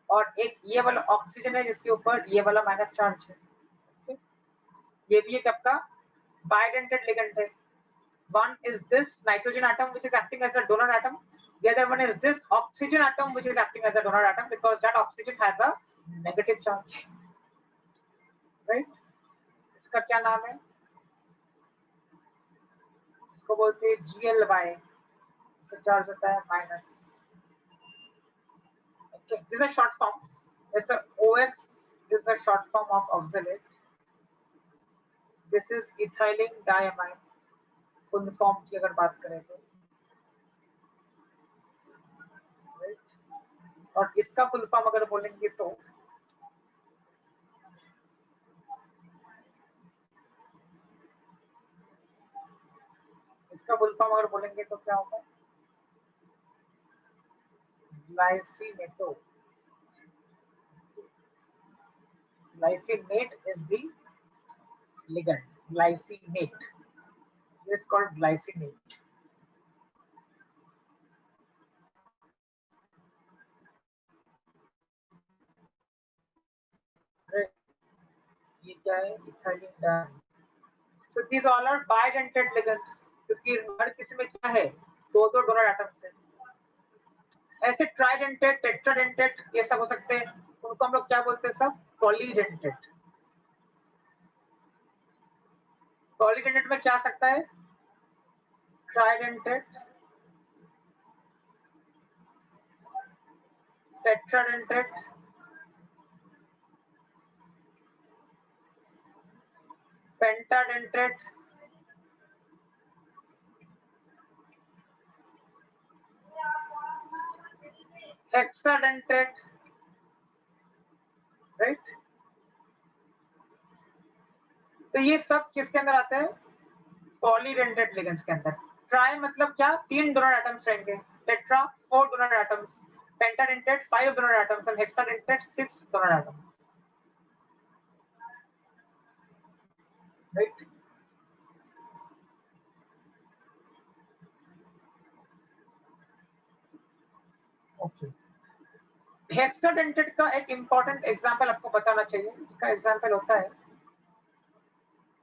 और एक ये वाला ऑक्सीजन है जिसके ऊपर ये वाला माइनस चार्ज है। okay? ये भी एक आपका बायडेंटेड लिगेंड है। One is this nitrogen atom which is acting as a donor atom. The other one is this oxygen atom which is acting as a donor atom because that oxygen has a negative charge. Right? इसका क्या नाम है? इसको बोलते हैं GLY। इसका charge होता है minus. Okay, these are short forms. It's a OX is a short form of oxalate. This is ethylene diamine. Full form की अगर बात करें तो, right? और इसका फुल फॉर्म अगर बोलेंगे तो इसका फुल फॉर्म अगर बोलेंगे तो क्या होगा? Glycinato. Glycinate is the ligand. Glycinate. It is called glycinate. Right? ये क्या है? Ethylene diamine. So these all are bidentate ligands. क्योंकि हर किसी में क्या है? दो दो डोनर एटम्स है। ऐसे ट्राइडेंटेट, टेट्राडेंटेट ये सब हो सकते हैं, उनको हम लोग क्या बोलते हैं? सब पॉलीडेंटेट। पॉलीडेंटेट में क्या आ सकता है? Tridentate, tetradentate, pentadentate, hexadentate. Right? तो ये सब किसके अंदर आते हैं? पॉलीडेंटेट लिगेंड्स के अंदर। ट्राई मतलब क्या? तीन डोनर एटम्स रहेंगे। Tetra four donor atoms, pentadentate five donor atoms and hexadentate six donor atoms. Right? Okay, hexadentate का एक इंपॉर्टेंट एग्जांपल आपको बताना चाहिए। इसका एग्जांपल होता है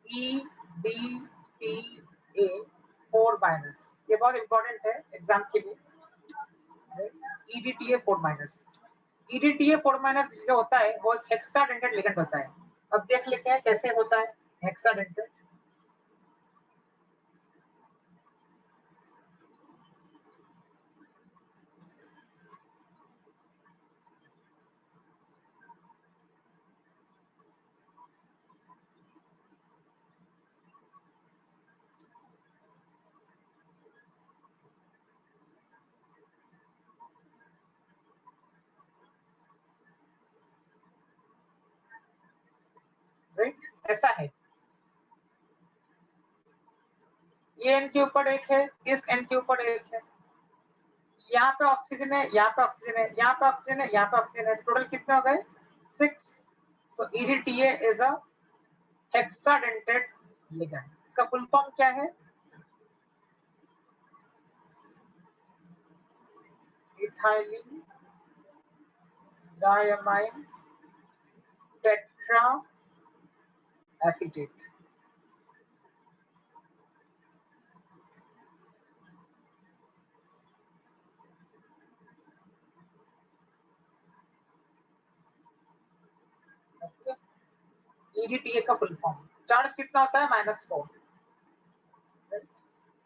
EDTA4 माइनस। ये बहुत इंपॉर्टेंट है एग्जाम के लिए। EDTA4 minus. EDTA4 माइनस जो होता है वो एक हेक्साडेंटेट लिगेंड होता है। अब देख लेते हैं कैसे होता है हेक्साडेंटेट। राइट? ऐसा है, ये एन के ऊपर एक है, इस एन के ऊपर एक है, यहाँ पे ऑक्सीजन है, यहाँ पे ऑक्सीजन है, यहाँ पे ऑक्सीजन है, यहाँ पे ऑक्सीजन है। टोटल कितने हो गए? 6। सो EDTA is a hexadentate ligand. इसका फुल फॉर्म क्या है? Ethylene diamine tetra acetate. EDTA का फुल फॉर्म। चार्ज कितना होता है? -4।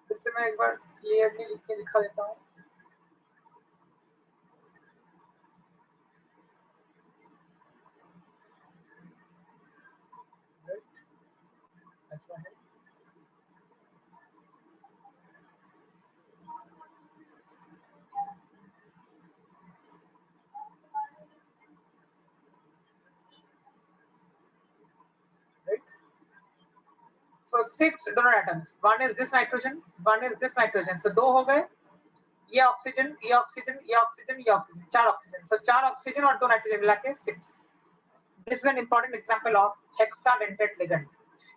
फिर से मैं एक बार क्लियरली लिख के दिखा देता हूँ। ऐसा है। So 6 donor atoms. One is this nitrogen, one is this nitrogen. So 2 हो गए। ये ऑक्सीजन, ये ऑक्सीजन, ये ऑक्सीजन, ये ऑक्सीजन, 4 ऑक्सीजन। So 4 ऑक्सीजन और 2 नाइट्रोजन मिला के 6. This is an important example of hexadentate ligand.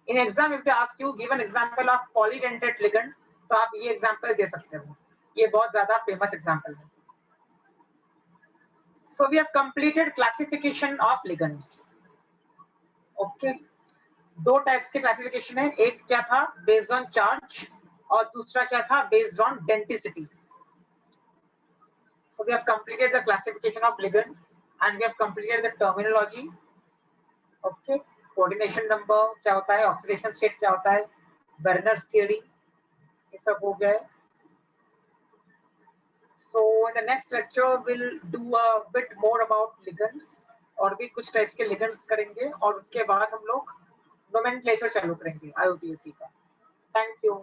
In exam, if they ask you give an example of polydentate ligand, तो आप ये example दे सकते हो। ये बहुत ज़्यादा famous example है। So we have completed classification of ligands. Okay. 2 types के क्लासिफिकेशन है। एक क्या था? बेस्ड ऑन चार्ज और दूसरा क्या था? Based on density. So we have completed the classification of ligands and we have completed the terminology. Okay. Coordination number क्या होता है? ऑक्सीडेशन स्टेट क्या होता है? बर्नर्स थ्योरी, ये सब हो गया है। So in the next lecture we'll do a bit more about ligands, और भी कुछ टाइप्स के ligands करेंगे और उसके बाद हम लोग नोमेनक्लेचर चालू करेंगे IUPAC का। Thank you.